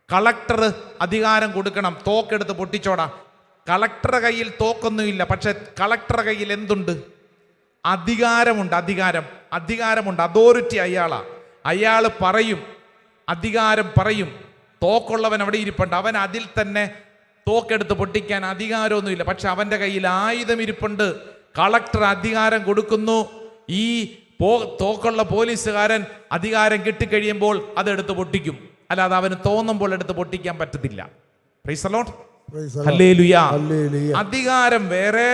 കളക്ടർ അധികാരം കൊടുക്കണം. തോക്കെടുത്ത് പൊട്ടിച്ചോടാ. കളക്ടറുടെ കയ്യിൽ തോക്കൊന്നുമില്ല, പക്ഷെ കളക്ടറുടെ കയ്യിൽ എന്തുണ്ട്? അധികാരമുണ്ട്. അതോറിറ്റി അയാൾ പറയും, അധികാരം പറയും. തോക്കുള്ളവൻ അവിടെ ഇരിപ്പുണ്ട്, അവൻ അതിൽ തന്നെ തോക്കെടുത്ത് പൊട്ടിക്കാൻ അധികാരമൊന്നുമില്ല, പക്ഷെ അവന്റെ കയ്യിൽ ആയുധം ഇരിപ്പുണ്ട്. കളക്ടർ അധികാരം കൊടുക്കുന്നു. ഈ തോക്കുള്ള പോലീസുകാരൻ അധികാരം കിട്ടിക്കഴിയുമ്പോൾ അതെടുത്ത് പൊട്ടിക്കും. അല്ലാതെ അവന് തോന്നുമ്പോൾ എടുത്ത് പൊട്ടിക്കാൻ പറ്റത്തില്ല. Price the Lord. ഹല്ലേലൂയ. അധികാരം വേറെ,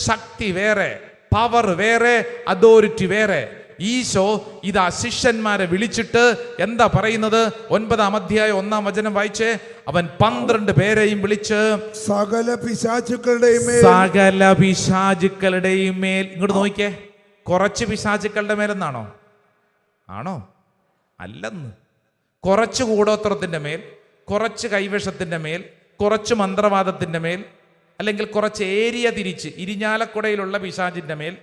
ശക്തി വേറെ, പവർ വേറെ, അതോറിറ്റി വേറെ. ഈശോ ഇതാ ശിഷ്യന്മാരെ വിളിച്ചിട്ട് എന്താ പറയുന്നത്? 9-ാം അധ്യായം 1-ാം വചനം വായിച്ചേ. അവൻ 12 പേരെയും വിളിച്ച് സകല പിശാചുക്കളുടെയും മേൽ. ഇങ്ങോട്ട് നോക്കിക്കേ. കുറച്ച് പിശാചുക്കളുടെ മേലെന്നാണോ? ആണോ? അല്ലെന്ന്. കുറച്ച് കൂടോത്രത്തിന്റെ മേൽ, കുറച്ച് കൈവശത്തിന്റെ മേൽ, കുറച്ച് മന്ത്രവാദത്തിന്റെ മേൽ, അല്ലെങ്കിൽ കുറച്ച് ഏരിയ തിരിച്ച് ഇരിഞ്ഞാലക്കുടയിലുള്ള പിശാചിന്റെ മേൽ,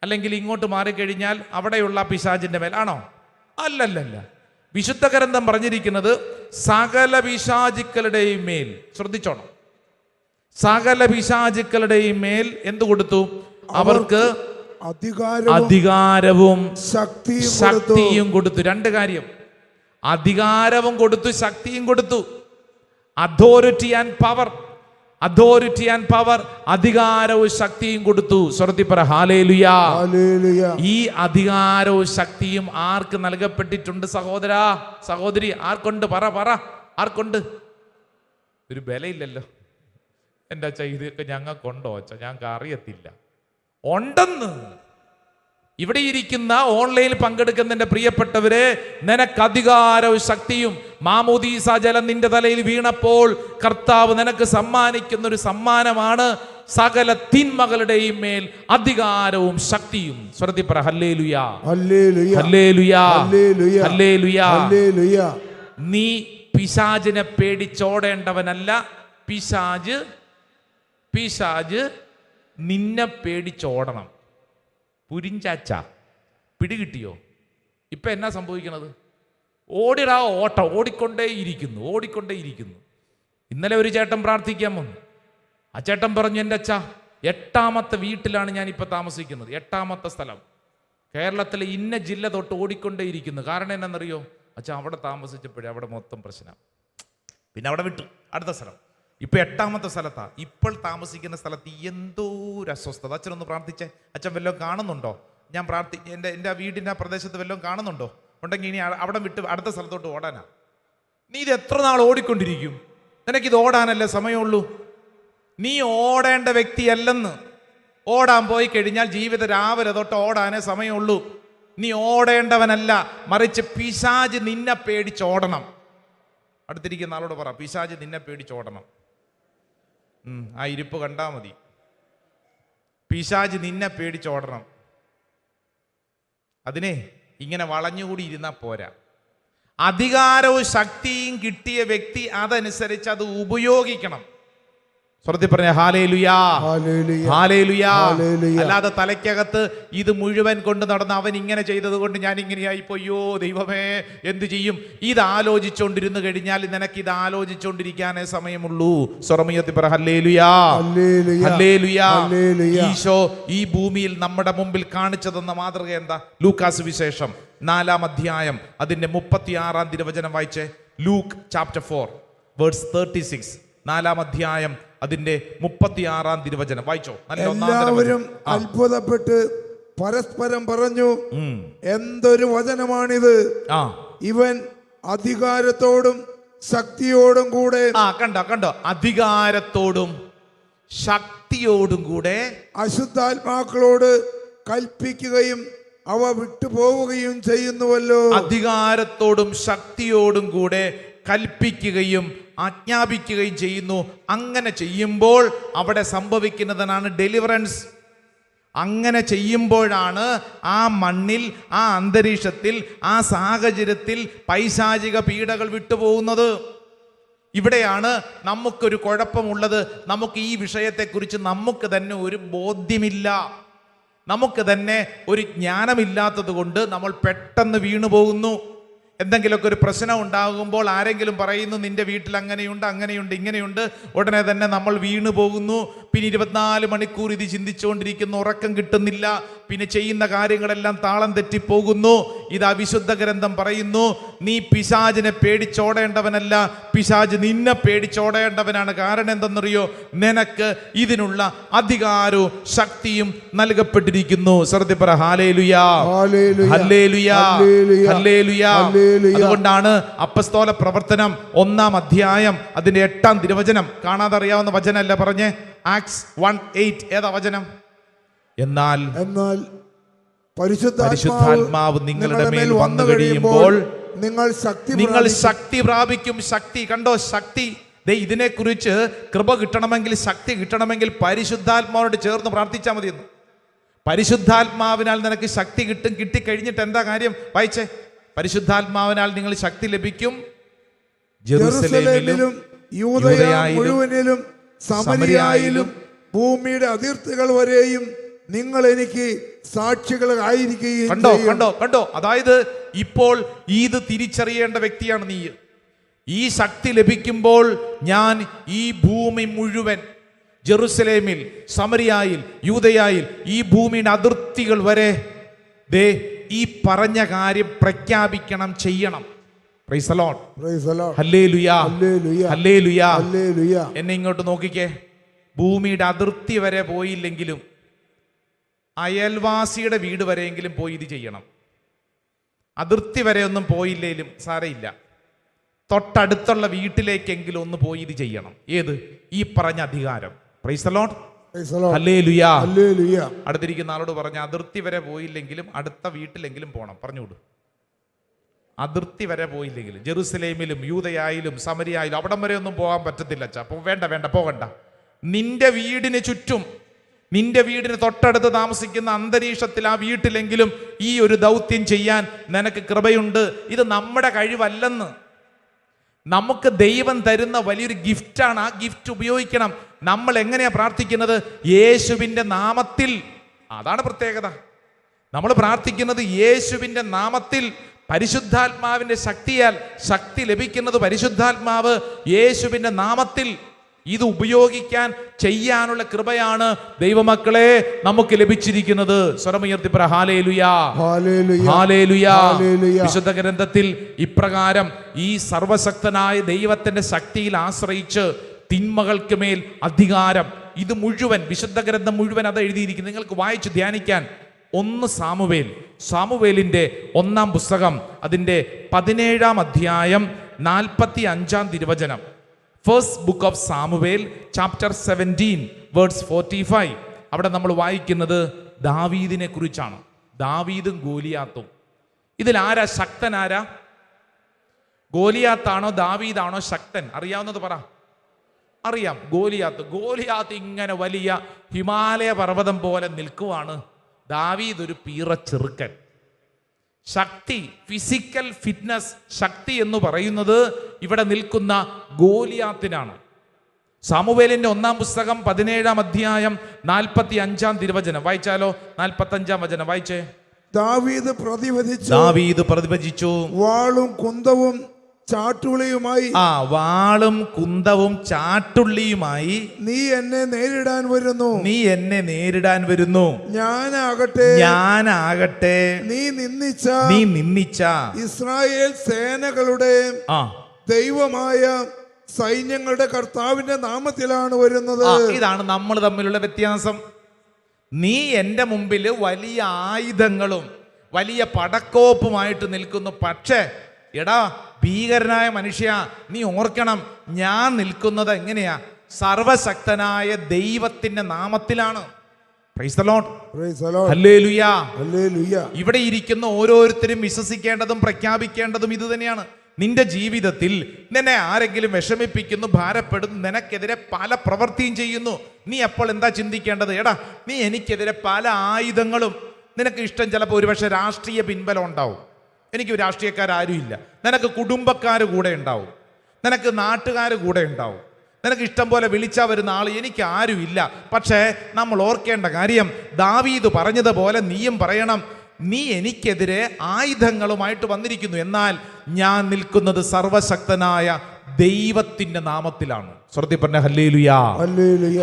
അല്ലെങ്കിൽ ഇങ്ങോട്ട് മാറിക്കഴിഞ്ഞാൽ അവിടെയുള്ള പിശാചിന്റെ മേൽ ആണോ? അല്ലല്ല. വിശുദ്ധ ഗ്രന്ഥം പറഞ്ഞിരിക്കുന്നത് സകല പിശാചുക്കളുടെയും മേൽ. ശ്രദ്ധിച്ചോണം. സകല പിശാചുക്കളുടെയും മേൽ എന്തു കൊടുത്തു? അവർക്ക് അധികാരവും ശക്തിയും കൊടുത്തു. 2 കാര്യം. അധികാരവും കൊടുത്തു, ശക്തിയും കൊടുത്തു. അതോറിറ്റി ആൻഡ് പവർ, അധികാരവും ശക്തിയും കൊടുത്തു. സ്വർഗ്ഗത്തിൽ പറ ഹല്ലേലൂയ. ഈ അധികാരവും ശക്തിയും ആർക്ക് നൽകപ്പെട്ടിട്ടുണ്ട്? സഹോദരാ, സഹോദരി, ആർക്കുണ്ട്? പറ. ആർക്കുണ്ട്? ഒരു ബലയില്ലല്ലോ. എൻ്റെ അച്ഛ ഇതൊക്കെ ഞങ്ങൾക്കുണ്ടോ അച്ഛ? ഞങ്ങൾക്ക് അറിയത്തില്ല. ഉണ്ടെന്ന്. ഇവിടെ ഇരിക്കുന്ന ഓൺലൈനിൽ പങ്കെടുക്കുന്നതിന്റെ പ്രിയപ്പെട്ടവരെ, നിനക്ക് അധികാരവും ശക്തിയും മാമോദീസ ജലം നിന്റെ തലയിൽ വീണപ്പോൾ കർത്താവ് നിനക്ക് സമ്മാനിക്കുന്ന ഒരു സമ്മാനമാണ് സകല തിന്മകളുടെയും മേൽ അധികാരവും ശക്തിയും. സ്വർഗ്ഗത്തിൽ പറ ഹല്ലേലൂയ, ഹല്ലേലൂയ, ഹല്ലേലൂയ. നീ പിശാചിനെ പേടിച്ചോടേണ്ടവനല്ല. പിശാച് നിന്നെ പേടിച്ചോടണം. പുരിഞ്ചാച്ച പിടികിട്ടിയോ? ഇപ്പൊ എന്നാ സംഭവിക്കണത്? ഓട്ടം ഓടിക്കൊണ്ടേയിരിക്കുന്നു. ഇന്നലെ ഒരു ചേട്ടൻ പ്രാർത്ഥിക്കാൻ വന്നു. അച്ചേട്ടൻ പറഞ്ഞു, എൻ്റെ അച്ഛാ 8ാമത്തെ വീട്ടിലാണ് ഞാനിപ്പോൾ താമസിക്കുന്നത്. 8ാമത്തെ സ്ഥലം കേരളത്തിലെ ഇന്ന ജില്ല തൊട്ട് ഓടിക്കൊണ്ടേയിരിക്കുന്നു. കാരണം എന്നാണെന്നറിയോ? അച്ഛാ അവിടെ താമസിച്ചപ്പോഴേ അവിടെ മൊത്തം പ്രശ്നം. പിന്നെ അവിടെ വിട്ടു, അടുത്ത സ്ഥലം. ഇപ്പം 8ാമത്തെ സ്ഥലത്താ. ഇപ്പോൾ താമസിക്കുന്ന സ്ഥലത്ത് എന്തോ ഒരു അസ്വസ്ഥത. അച്ഛനൊന്ന് പ്രാർത്ഥിച്ചേ. അച്ഛൻ വല്ലതും കാണുന്നുണ്ടോ? ഞാൻ എൻ്റെ വീടിൻ്റെ ആ പ്രദേശത്ത് വല്ലതും കാണുന്നുണ്ടോ? ഉണ്ടെങ്കിൽ ഇനി അവിടെ വിട്ട് അടുത്ത സ്ഥലത്തോട്ട് ഓടാനാ. നീ ഇത് എത്ര നാൾ ഓടിക്കൊണ്ടിരിക്കും? നിനക്കിത് ഓടാനല്ലേ സമയമുള്ളൂ. നീ ഓടേണ്ട വ്യക്തിയല്ലെന്ന്. ഓടാൻ പോയി കഴിഞ്ഞാൽ ജീവിത രാവിലെ തൊട്ട് ഓടാനേ സമയമുള്ളൂ. നീ ഓടേണ്ടവനല്ല, മറിച്ച് പിശാച് നിന്നെ പേടിച്ചോടണം. അടുത്തിരിക്കുന്ന ആളോട് പറ, പിശാച് നിന്നെ പേടിച്ചോടണം. ആ ഇരിപ്പ് കണ്ടാ മതി. പിശാച് നിന്നെ പേടിച്ചോടണം. അതിനെ ഇങ്ങനെ വളഞ്ഞുകൂടി ഇരുന്നാൽ പോരാ. അധികാരവും ശക്തിയും കിട്ടിയ വ്യക്തി അതനുസരിച്ച് അത് ഉപയോഗിക്കണം. സ്വർഗ്ഗത്തിൽ പറഞ്ഞ ഹല്ലേലൂയാ, ഹല്ലേലൂയാ. അല്ലാതെ തലയ്ക്കകത്ത് ഇത് മുഴുവൻ കൊണ്ട് നടന്ന് അവൻ ഇങ്ങനെ ചെയ്തത് കൊണ്ട് ഞാൻ ഇങ്ങനെയായി പോയോ ദൈവമേ എന്ത് ചെയ്യും, ഇത് ആലോചിച്ചുകൊണ്ടിരുന്നു കഴിഞ്ഞാൽ നിനക്ക് ഇത് ആലോചിച്ചുകൊണ്ടിരിക്കാനേ സമയമുള്ളൂ. സ്വർഗ്ഗത്തിൽ പറ ഹല്ലേലൂയാ, ഹല്ലേലൂയാ. ഈശോ ഈ ഭൂമിയിൽ നമ്മുടെ മുമ്പിൽ കാണിച്ചു തന്ന മാതൃക എന്താ? ലൂക്കാസ് വിശേഷം 4-ാം അധ്യായം അതിന്റെ 36-ാം തിരുവചനം വായിച്ചേ. Luke chapter 4 verse 36. 4-ാം അധ്യായം അതിന്റെ 36-ാം തിരുവചനം വായിച്ചോ. എല്ലാവരും അത്ഭുതപ്പെട്ട് പരസ്പരം പറഞ്ഞു, എന്തൊരു വചനമാണിത്! ഇവൻ അധികാരത്തോടും ശക്തിയോടും കൂടെ. കണ്ടോ, അധികാരത്തോടും ശക്തിയോടും കൂടെ അശുദ്ധാത്മാക്കളോട് കൽപ്പിക്കുകയും അവ വിട്ടുപോവുകയും ചെയ്യുന്നുവല്ലോ. അധികാരത്തോടും ശക്തിയോടും കൂടെ കൽപ്പിക്കുകയും ആജ്ഞാപിക്കുകയും ചെയ്യുന്നു. അങ്ങനെ ചെയ്യുമ്പോൾ അവിടെ സംഭവിക്കുന്നതാണ് ഡെലിവറൻസ്. അങ്ങനെ ചെയ്യുമ്പോഴാണ് ആ മണ്ണിൽ, ആ അന്തരീക്ഷത്തിൽ, ആ സാഹചര്യത്തിൽ പൈശാചിക പീഡകൾ വിട്ടുപോകുന്നത്. ഇവിടെയാണ് നമുക്കൊരു കുഴപ്പമുള്ളത്. നമുക്ക് ഈ വിഷയത്തെക്കുറിച്ച് നമുക്ക് തന്നെ ഒരു ബോധ്യമില്ല. നമുക്ക് തന്നെ ഒരു ജ്ഞാനമില്ലാത്തത് കൊണ്ട് നമ്മൾ പെട്ടെന്ന് വീണു പോകുന്നു. എന്തെങ്കിലുമൊക്കെ ഒരു പ്രശ്നം ഉണ്ടാകുമ്പോൾ ആരെങ്കിലും പറയുന്നു നിന്റെ വീട്ടിൽ അങ്ങനെയുണ്ട്, അങ്ങനെയുണ്ട്, ഇങ്ങനെയുണ്ട്, ഉടനെ തന്നെ നമ്മൾ വീണു പോകുന്നു. പിന്നെ 24 മണിക്കൂർ ഇത് ചിന്തിച്ചുകൊണ്ടിരിക്കുന്നു, ഉറക്കം കിട്ടുന്നില്ല, പിന്നെ ചെയ്യുന്ന കാര്യങ്ങളെല്ലാം താളം തെറ്റിപ്പോകുന്നു. ഇത് അവിശുദ്ധ ഗ്രന്ഥം പറയുന്നു, നീ പിശാചിനെ പേടിച്ചോടേണ്ടവനല്ല, പിശാച് നിന്നെ പേടിച്ചോടേണ്ടവനാണ്. കാരണം എന്തെന്നറിയോ? നിനക്ക് ഇതിനുള്ള അധികാരവും ശക്തിയും നൽകപ്പെട്ടിരിക്കുന്നു. സ്വർഗ്ഗത്തിൽ പറ ഹല്ലേലൂയാ, ഹല്ലേലൂയാ, ഹല്ലേലൂയാ. അതുകൊണ്ടാണ് അപ്പസ്തോല പ്രവർത്തനം 1-ാം അധ്യായം അതിന്റെ 8-ാം തിരുവചനം, കാണാതെ അറിയാവുന്ന വചനമല്ല പറഞ്ഞേ. ആക്ട്സ് 1:8 ഏതാ വചനം? എന്നാൽ പരിശുദ്ധാത്മാവ് നിങ്ങളുടെ മേൽ വന്നു കഴിയുമ്പോൾ നിങ്ങൾ ശക്തി പ്രാപിക്കും. ശക്തി കണ്ടോ, ശക്തി. ഇതിനെക്കുറിച്ച് കൃപ കിട്ടണമെങ്കിൽ, ശക്തി കിട്ടണമെങ്കിൽ പരിശുദ്ധാത്മാവോട് ചേർന്ന് പ്രാർത്ഥിച്ചാൽ മതിയെന്ന്. പരിശുദ്ധാത്മാവിനാൽ നിനക്ക് ശക്തി കിട്ടും. കിട്ടിക്കഴിഞ്ഞിട്ട് എന്താ കാര്യം? വായിച്ചേ. പരിശുദ്ധാത്മാവിനാൽ നിങ്ങൾ ശക്തി ലഭിക്കും. ജെറുസലേമിലും യൂദയ മുഴുവനിലും സമരിയായിലും ഭൂമിയുടെ അതിർത്തികൾ വരെയും നിങ്ങൾ എനിക്ക് സാക്ഷികളായിരിക്കുകയും. കണ്ടോ. അതായത് ഇപ്പോൾ ഇത് തിരിച്ചറിയേണ്ട വ്യക്തിയാണ് നീ. ഈ ശക്തി ലഭിക്കുമ്പോൾ ഞാൻ ഈ ഭൂമി മുഴുവൻ, ജെറുസലേമിൽ, സമരിയായിൽ, യൂദയായിൽ, ഈ ഭൂമിയുടെ അതിർത്തികൾ വരെ ഈ പറഞ്ഞ കാര്യം പ്രഖ്യാപിക്കണം, ചെയ്യണം. Price the Lord, hallelujah, hallelujah. എന്നെ ഇങ്ങോട്ട് നോക്കിക്കേ. ഭൂമിയുടെ അതിർത്തി വരെ പോയില്ലെങ്കിലും അയൽവാസിയുടെ വീട് വരെയെങ്കിലും പോയി ഇത് ചെയ്യണം. അതിർത്തി വരെ ഒന്നും പോയില്ലെങ്കിലും സാരയില്ല, തൊട്ടടുത്തുള്ള വീട്ടിലേക്കെങ്കിലും ഒന്ന് പോയി ഇത് ചെയ്യണം. ഏത്? ഈ പറഞ്ഞ അധികാരം. Price the Lord, hallelujah. അടുത്തിരിക്കുന്ന ആളോട് പറഞ്ഞ, അതിർത്തി വരെ പോയില്ലെങ്കിലും അടുത്ത വീട്ടിലെങ്കിലും പോകണം. പറഞ്ഞുകൊടു. അതിർത്തി വരെ പോയില്ലെങ്കിലും ജെറുസലേമിലും യൂദയായാലും സമരിയായാലും അവിടം വരെ ഒന്നും പോകാൻ പറ്റത്തില്ല. അപ്പോൾ വേണ്ട, പോകണ്ട. നിന്റെ വീടിന് ചുറ്റും, നിന്റെ വീടിന് തൊട്ടടുത്ത് താമസിക്കുന്ന അന്തരീക്ഷത്തിൽ ആ വീട്ടിലെങ്കിലും ഈ ഒരു ദൗത്യം ചെയ്യാൻ നിനക്ക് കൃപയുണ്ട്. ഇത് നമ്മുടെ കഴിവല്ലെന്ന്, നമുക്ക് ദൈവം തരുന്ന വലിയൊരു ഗിഫ്റ്റാണ്. ആ ഗിഫ്റ്റ് ഉപയോഗിക്കണം. നമ്മൾ എങ്ങനെയാ പ്രാർത്ഥിക്കുന്നത്? യേശുവിൻ്റെ നാമത്തിൽ. അതാണ് പ്രത്യേകത. നമ്മൾ പ്രാർത്ഥിക്കുന്നത് യേശുവിൻ്റെ നാമത്തിൽ, പരിശുദ്ധാത്മാവിൻ്റെ ശക്തിയാൽ. ശക്തി ലഭിക്കുന്നത് പരിശുദ്ധാത്മാവ് യേശുവിൻ്റെ നാമത്തിൽ. ഇത് ഉപയോഗിക്കാൻ ചെയ്യാനുള്ള കൃപയാണ് ദൈവമക്കളെ നമുക്ക് ലഭിച്ചിരിക്കുന്നത്. സ്വരമുയർത്തി പറ ഹല്ലേലൂയാ, ഹല്ലേലൂയാ. വിശുദ്ധ ഗ്രന്ഥത്തിൽ ഇപ്രകാരം ഈ സർവശക്തനായ ദൈവത്തിന്റെ ശക്തിയിൽ ആശ്രയിച്ച് തിന്മകൾക്ക് മേൽ അധികാരം, ഇത് മുഴുവൻ വിശുദ്ധ ഗ്രന്ഥം മുഴുവൻ അത് എഴുതിയിരിക്കുന്നു. നിങ്ങൾക്ക് വായിച്ച് ധ്യാനിക്കാൻ. 1 സാമുവേലിന്റെ 1-ാം പുസ്തകം അതിന്റെ 17-ാം അധ്യായം 45-ാം തിരുവചനം. First book of Samuel chapter 17 verse 45. അവിടെ നമ്മൾ വായിക്കുന്നത് ദാവീദിനെ കുറിച്ചാണ്. ദാവീദും ഗോലിയാത്തും. ഇതിൽ ആരാ ശക്തൻ? ആരാ? ഗോലിയാത്താണോ ദാവീദാണോ ശക്തൻ? അറിയാവുന്നത് പറ. അറിയാം, ഗോലിയാത്ത് ഇങ്ങനെ വലിയ ഹിമാലയ പർവ്വതം പോലെ നിൽക്കുവാണ്. ദാവീദ് ഒരു പീറ ചെറുക്കൻ. ശക്തി, ഫിസിക്കൽ ഫിറ്റ്നസ്, ശക്തി എന്ന് പറയുന്നത് ഇവിടെ നിൽക്കുന്ന ഗോലിയാത്തിനാണ്. സാമുവേലിന്റെ 1-ാം പുസ്തകം 17-ാം അധ്യായം 45-ാം തിരുവചനം വായിച്ചാലോ? 45-ാം വചനം വായിച്ചേ. ദാവീദ് പ്രതിവചിച്ചു, വാളും കുന്തവും ചാട്ടുള്ളിയുമായി, വാളും കുന്തവും ചാട്ടുള്ളിയുമായി നീ എന്നെ നേരിടാൻ വരുന്നു. ഞാനാകട്ടെ നീ നിന്ദിച്ച ഇസ്രായേൽ സേനകളുടെ ദൈവമായ സൈന്യങ്ങളുടെ കർത്താവിന്റെ നാമത്തിലാണ് വരുന്നത്. ഇതാണ് നമ്മൾ തമ്മിലുള്ള വ്യത്യാസം. നീ എൻ്റെ മുമ്പിൽ വലിയ ആയുധങ്ങളും വലിയ പടക്കോപ്പുമായിട്ട് നിൽക്കുന്നു. പക്ഷേ എടാ ഭീകരനായ മനുഷ്യ, നീ ഓർക്കണം, ഞാൻ നിൽക്കുന്നത് എങ്ങനെയാ? സർവശക്തനായ ദൈവത്തിന്റെ നാമത്തിലാണ്. പ്രൈസ് ദി ലോർഡ്, ഹല്ലേലൂയാ. ഇവിടെ ഇരിക്കുന്ന ഓരോരുത്തരും വിശ്വസിക്കേണ്ടതും പ്രഖ്യാപിക്കേണ്ടതും ഇത് തന്നെയാണ്. നിന്റെ ജീവിതത്തിൽ നിന്നെ ആരെങ്കിലും വിഷമിപ്പിക്കുന്നു, ഭാരപ്പെടുന്നു, നിനക്കെതിരെ പല പ്രവൃത്തിയും ചെയ്യുന്നു, നീ അപ്പോൾ എന്താ ചിന്തിക്കേണ്ടത്? എടാ, നീ എനിക്കെതിരെ പല ആയുധങ്ങളും, നിനക്ക് ഇഷ്ടം ചിലപ്പോൾ ഒരുപക്ഷെ രാഷ്ട്രീയ പിൻബലം ഉണ്ടാവും. എനിക്ക് രാഷ്ട്രീയക്കാരും ഇല്ല. നിനക്ക് കുടുംബക്കാർ കൂടെ ഉണ്ടാവും, നിനക്ക് നാട്ടുകാർ കൂടെ ഉണ്ടാവും, നിനക്ക് ഇഷ്ടം പോലെ വിളിച്ചാൽ വരുന്ന ആൾ എനിക്ക് ആരുമില്ല. പക്ഷേ നമ്മൾ ഓർക്കേണ്ട കാര്യം, ദാവീദ് പറഞ്ഞതുപോലെ നീയും പറയണം, നീ എനിക്കെതിരെ ആയുധങ്ങളുമായിട്ട് വന്നിരിക്കുന്നു, എന്നാൽ ഞാൻ നിൽക്കുന്നത് സർവശക്തനായ ദൈവത്തിന്റെ നാമത്തിലാണ്. സ്വർഗ്ഗത്തിൽ പറഞ്ഞ ഹല്ലേലൂയാ,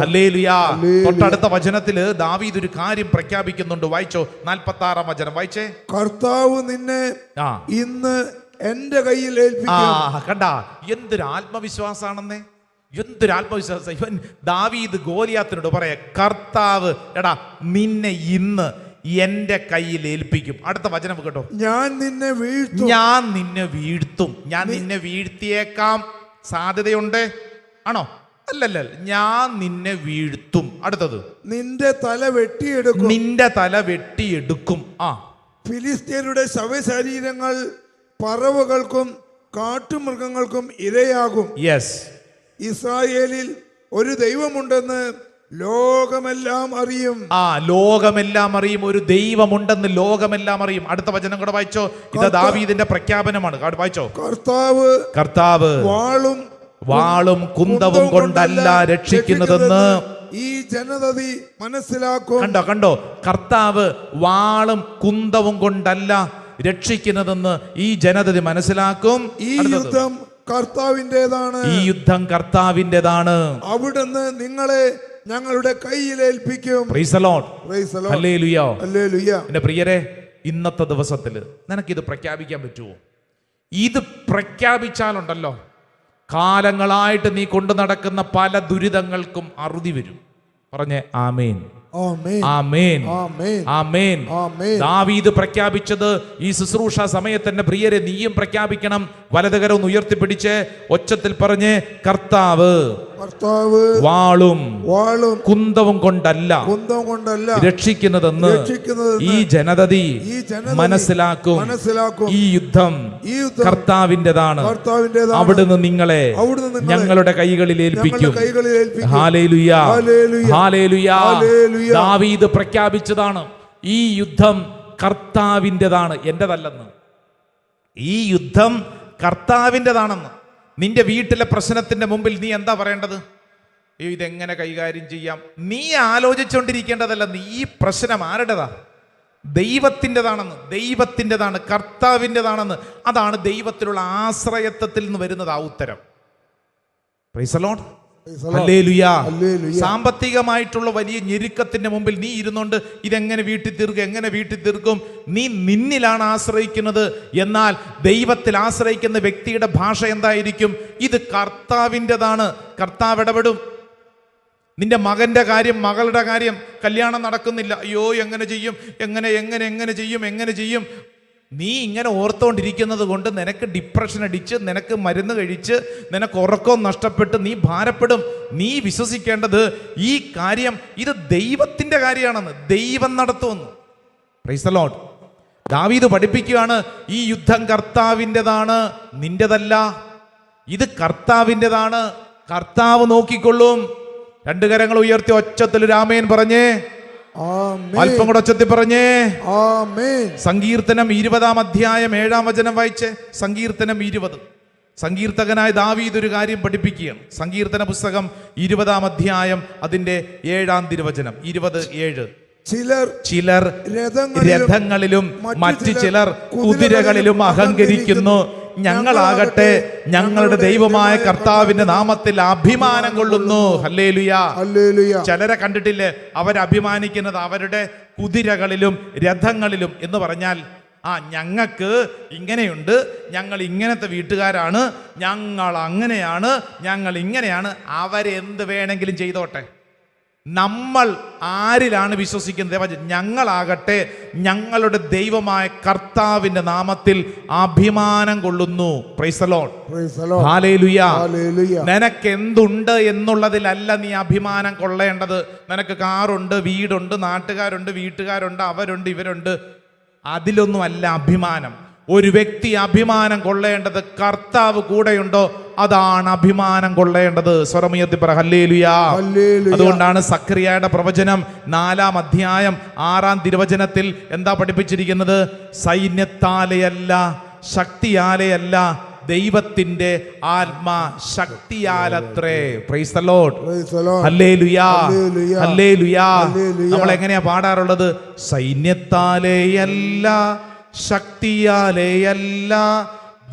ഹല്ലേലൂയാ. തൊട്ടടുത്ത വചനത്തില് ദാവീദ് ഒരു കാര്യം പ്രഖ്യാപിക്കുന്നുണ്ട്. വായിച്ചോ, 46-ാം വചനം വായിച്ചേ. കർത്താവ് നിന്നെ ഇന്ന് എന്റെ കയ്യിൽ ഏൽപ്പിക്കും. കണ്ടാ എന്തൊരു ആത്മവിശ്വാസാണെന്നേ, എന്തൊരു ആത്മവിശ്വാസം. ഇവൻ ദാവീദ് ഗോലിയാത്തിനോട് പറയാ, കർത്താവ് എടാ നിന്നെ ഇന്ന് എന്റെ കയ്യിൽ ഏൽപ്പിക്കും. അടുത്ത വചനം കേട്ടോ. ഞാൻ നിന്നെ വീഴ്ത്തും. ഞാൻ നിന്നെ വീഴ്ത്തിയേക്കാം, സാധ്യതയുണ്ട്. ആണോ? അല്ലല്ല, ഞാൻ നിന്നെ വീഴ്ത്തും. അടുത്തത്, നിന്റെ തല വെട്ടിയെടുക്കും. ഫിലിസ്ത്യരുടെ ശവശരീരങ്ങൾ പറവകൾക്കും കാട്ടുമൃഗങ്ങൾക്കും ഇരയാകും. യെസ്, ഇസ്രായേലിൽ ഒരു ദൈവമുണ്ടെന്ന് ലോകമെല്ലാം അറിയും. ലോകമെല്ലാം അറിയും. ഒരു ദൈവമുണ്ടെന്ന് ലോകമെല്ലാം അറിയും. അടുത്ത വചനം കൂടെ വായിച്ചോ. ഇത് ദാവീദിന്റെ പ്രഖ്യാപനമാണ്. വായിച്ചോ. കർത്താവ് വാളും കുന്തവും കൊണ്ടല്ല രക്ഷിക്കുന്നതെന്ന് ഈ ജനതതി മനസ്സിലാക്കും. കണ്ടോ, കർത്താവ് വാളും കുന്തവും കൊണ്ടല്ല രക്ഷിക്കുന്നതെന്ന് ഈ ജനതതി മനസ്സിലാക്കും. ഈ യുദ്ധം കർത്താവിൻ്റെതാണ്. അവിടുന്ന് നിങ്ങളെ ഞങ്ങളുടെ കയ്യിൽ ഏൽപ്പിക്കും. Price the Lord, hallelujah, hallelujah. എൻ്റെ പ്രിയരെ, ഇന്നത്തെ ദിവസത്തിൽ നിനക്കിത് പ്രഖ്യാപിക്കാൻ പറ്റുമോ? ഇത് പ്രഖ്യാപിച്ചാലുണ്ടല്ലോ, കാലങ്ങളായിട്ട് നീ കൊണ്ടു നടക്കുന്ന പല ദുരിതങ്ങൾക്കും അറുതി വരും. പറഞ്ഞേ ആമേൻ, ആമേൻ, ആമേൻ. ദാവീദ് പ്രഖ്യാപിച്ചത് ഈ ശുശ്രൂഷ സമയത്ത് പ്രിയരെ നീയും പ്രഖ്യാപിക്കണം. വലതുകരം ഒന്ന് ഉയർത്തിപ്പിടിച്ച് ഒച്ചത്തിൽ പറഞ്ഞ്, കർത്താവ് വാളും കുന്തവും കൊണ്ടല്ല രക്ഷിക്കുന്നതെന്ന് ഈ ജനതതി മനസ്സിലാക്കും. ഈ യുദ്ധം കർത്താവിൻ്റെതാണ്. അവിടുന്ന് നിങ്ങളെ ഞങ്ങളുടെ കൈകളിൽ ഏൽപ്പിക്കും. Hallelujah, hallelujah. ദാവീദ് പ്രഖ്യാപിച്ചതാണ്, ഈ യുദ്ധം കർത്താവിൻ്റെതാണ്, എന്റേതല്ലെന്ന്. ഈ യുദ്ധം കർത്താവിൻ്റെതാണെന്ന്. നിന്റെ വീട്ടിലെ പ്രശ്നത്തിന്റെ മുമ്പിൽ നീ എന്താ പറയേണ്ടത്? ഇതെങ്ങനെ കൈകാര്യം ചെയ്യാം? നീ ആലോചിച്ചുകൊണ്ടിരിക്കേണ്ടതല്ല, നീ ഈ പ്രശ്നം ആരുടേതാ? ദൈവത്തിൻ്റെതാണ്, കർത്താവിൻ്റെതാണെന്ന്. അതാണ് ദൈവത്തിലുള്ള ആശ്രയത്വത്തിൽ നിന്ന് വരുന്നത് ആ ഉത്തരം. Price the Lord, hallelujah. Hallelujah. സാമ്പത്തികമായിട്ടുള്ള വലിയ ഞെരുക്കത്തിന്റെ മുമ്പിൽ നീ ഇരുന്നുകൊണ്ട് ഇതെങ്ങനെ വീട്ടിൽ തീർക്കും, എങ്ങനെ വീട്ടിൽ തീർക്കും? നീ നിന്നിലാണ് ആശ്രയിക്കുന്നത്. എന്നാൽ ദൈവത്തിൽ ആശ്രയിക്കുന്ന വ്യക്തിയുടെ ഭാഷ എന്തായിരിക്കും? ഇത് കർത്താവിൻ്റെതാണ്, കർത്താവ് ഇടപെടും. നിന്റെ മകന്റെ കാര്യം, മകളുടെ കാര്യം, കല്യാണം നടക്കുന്നില്ല, അയ്യോ എങ്ങനെ ചെയ്യും, എങ്ങനെ ചെയ്യും? നീ ഇങ്ങനെ ഓർത്തുകൊണ്ടിരിക്കുന്നത് കൊണ്ട് നിനക്ക് ഡിപ്രഷൻ അടിച്ച്, നിനക്ക് മരുന്ന് കഴിച്ച്, നിനക്ക് ഉറക്കം നഷ്ടപ്പെട്ട് നീ ഭാരപ്പെടും. നീ വിശ്വസിക്കേണ്ടത് ഈ കാര്യം ഇത് ദൈവത്തിന്റെ കാര്യമാണെന്ന്, ദൈവം നടത്തുമെന്ന്. Price the Lord. ദാവീദ് പഠിപ്പിക്കുകയാണ്, ഈ യുദ്ധം കർത്താവിൻ്റെതാണ്, നിന്റേതല്ല. ഇത് കർത്താവിൻ്റെതാണ്, കർത്താവ് നോക്കിക്കൊള്ളും. രണ്ടു കരങ്ങൾ ഉയർത്തി ഒച്ചത്തിൽ രാമേൻ പറഞ്ഞേ, അല്പം കൂടെ ഒച്ചത്തിൽ പറഞ്ഞേ, സങ്കീർത്തനം 20-ാം അധ്യായം 7-ാം വചനം വായിച്ചേ. സങ്കീർത്തനം 20. സങ്കീർത്തകനായ ദാവീദ് ഒരു കാര്യം പഠിപ്പിക്കുകയാണ്. സങ്കീർത്തന പുസ്തകം 20-ാം അധ്യായം അതിന്റെ 7-ാം തിരുവചനം 20:7. ചിലർ രഥങ്ങളിലും മറ്റു ചിലർ കുതിരകളിലും അഹങ്കരിക്കുന്നു. ഞങ്ങളാകട്ടെ ഞങ്ങളുടെ ദൈവമായ കർത്താവിന്റെ നാമത്തിൽ അഭിമാനം കൊള്ളുന്നു. ഹല്ലേലൂയ. ചിലരെ കണ്ടിട്ടില്ലേ, അവരഭിമാനിക്കുന്നത് അവരുടെ കുതിരകളിലും രഥങ്ങളിലും എന്ന് പറഞ്ഞാൽ, ഞങ്ങൾക്ക് ഇങ്ങനെയുണ്ട്, ഞങ്ങൾ ഇങ്ങനത്തെ വീട്ടുകാരാണ്, ഞങ്ങൾ അങ്ങനെയാണ്, ഞങ്ങൾ ഇങ്ങനെയാണ്. അവരെന്ത് വേണമെങ്കിലും ചെയ്തോട്ടെ. നമ്മൾ ആരിലാണ് വിശ്വസിക്കുന്നത്? ഞങ്ങളാകട്ടെ ഞങ്ങളുടെ ദൈവമായ കർത്താവിന്റെ നാമത്തിൽ അഭിമാനം കൊള്ളുന്നു. Price the Lord. ഹല്ലേലൂയ. നിനക്ക് എന്തുണ്ട് എന്നുള്ളതിലല്ല നീ അഭിമാനം കൊള്ളേണ്ടത്. നിനക്ക് കാറുണ്ട്, വീടുണ്ട്, നാട്ടുകാരുണ്ട്, വീട്ടുകാരുണ്ട്, അവരുണ്ട്, ഇവരുണ്ട്, അതിലൊന്നുമല്ല അഭിമാനം. ഒരു വ്യക്തി അഭിമാനം കൊള്ളേണ്ടത് കർത്താവ് കൂടെയുണ്ടോ, അതാണ് അഭിമാനം കൊള്ളേണ്ടത്. സ്വരമുയർത്തി പറ ഹല്ലേലൂയ. അതുകൊണ്ടാണ് സക്കറിയായുടെ പ്രവചനം 4-ാം അധ്യായം 6-ാം തിരുവചനത്തിൽ എന്താ പഠിപ്പിച്ചിരിക്കുന്നത്? സൈന്യത്താലെയല്ല, ശക്തിയാലെയല്ല, ദൈവത്തിന്റെ ആത്മാ ശക്തിയാലത്രേ. Praise the Lord. Hallelujah. Hallelujah. നമ്മൾ എങ്ങനെയാ പാടാറുള്ളത്? സൈന്യത്താലെയല്ല, ശക്തിയാലെയല്ല,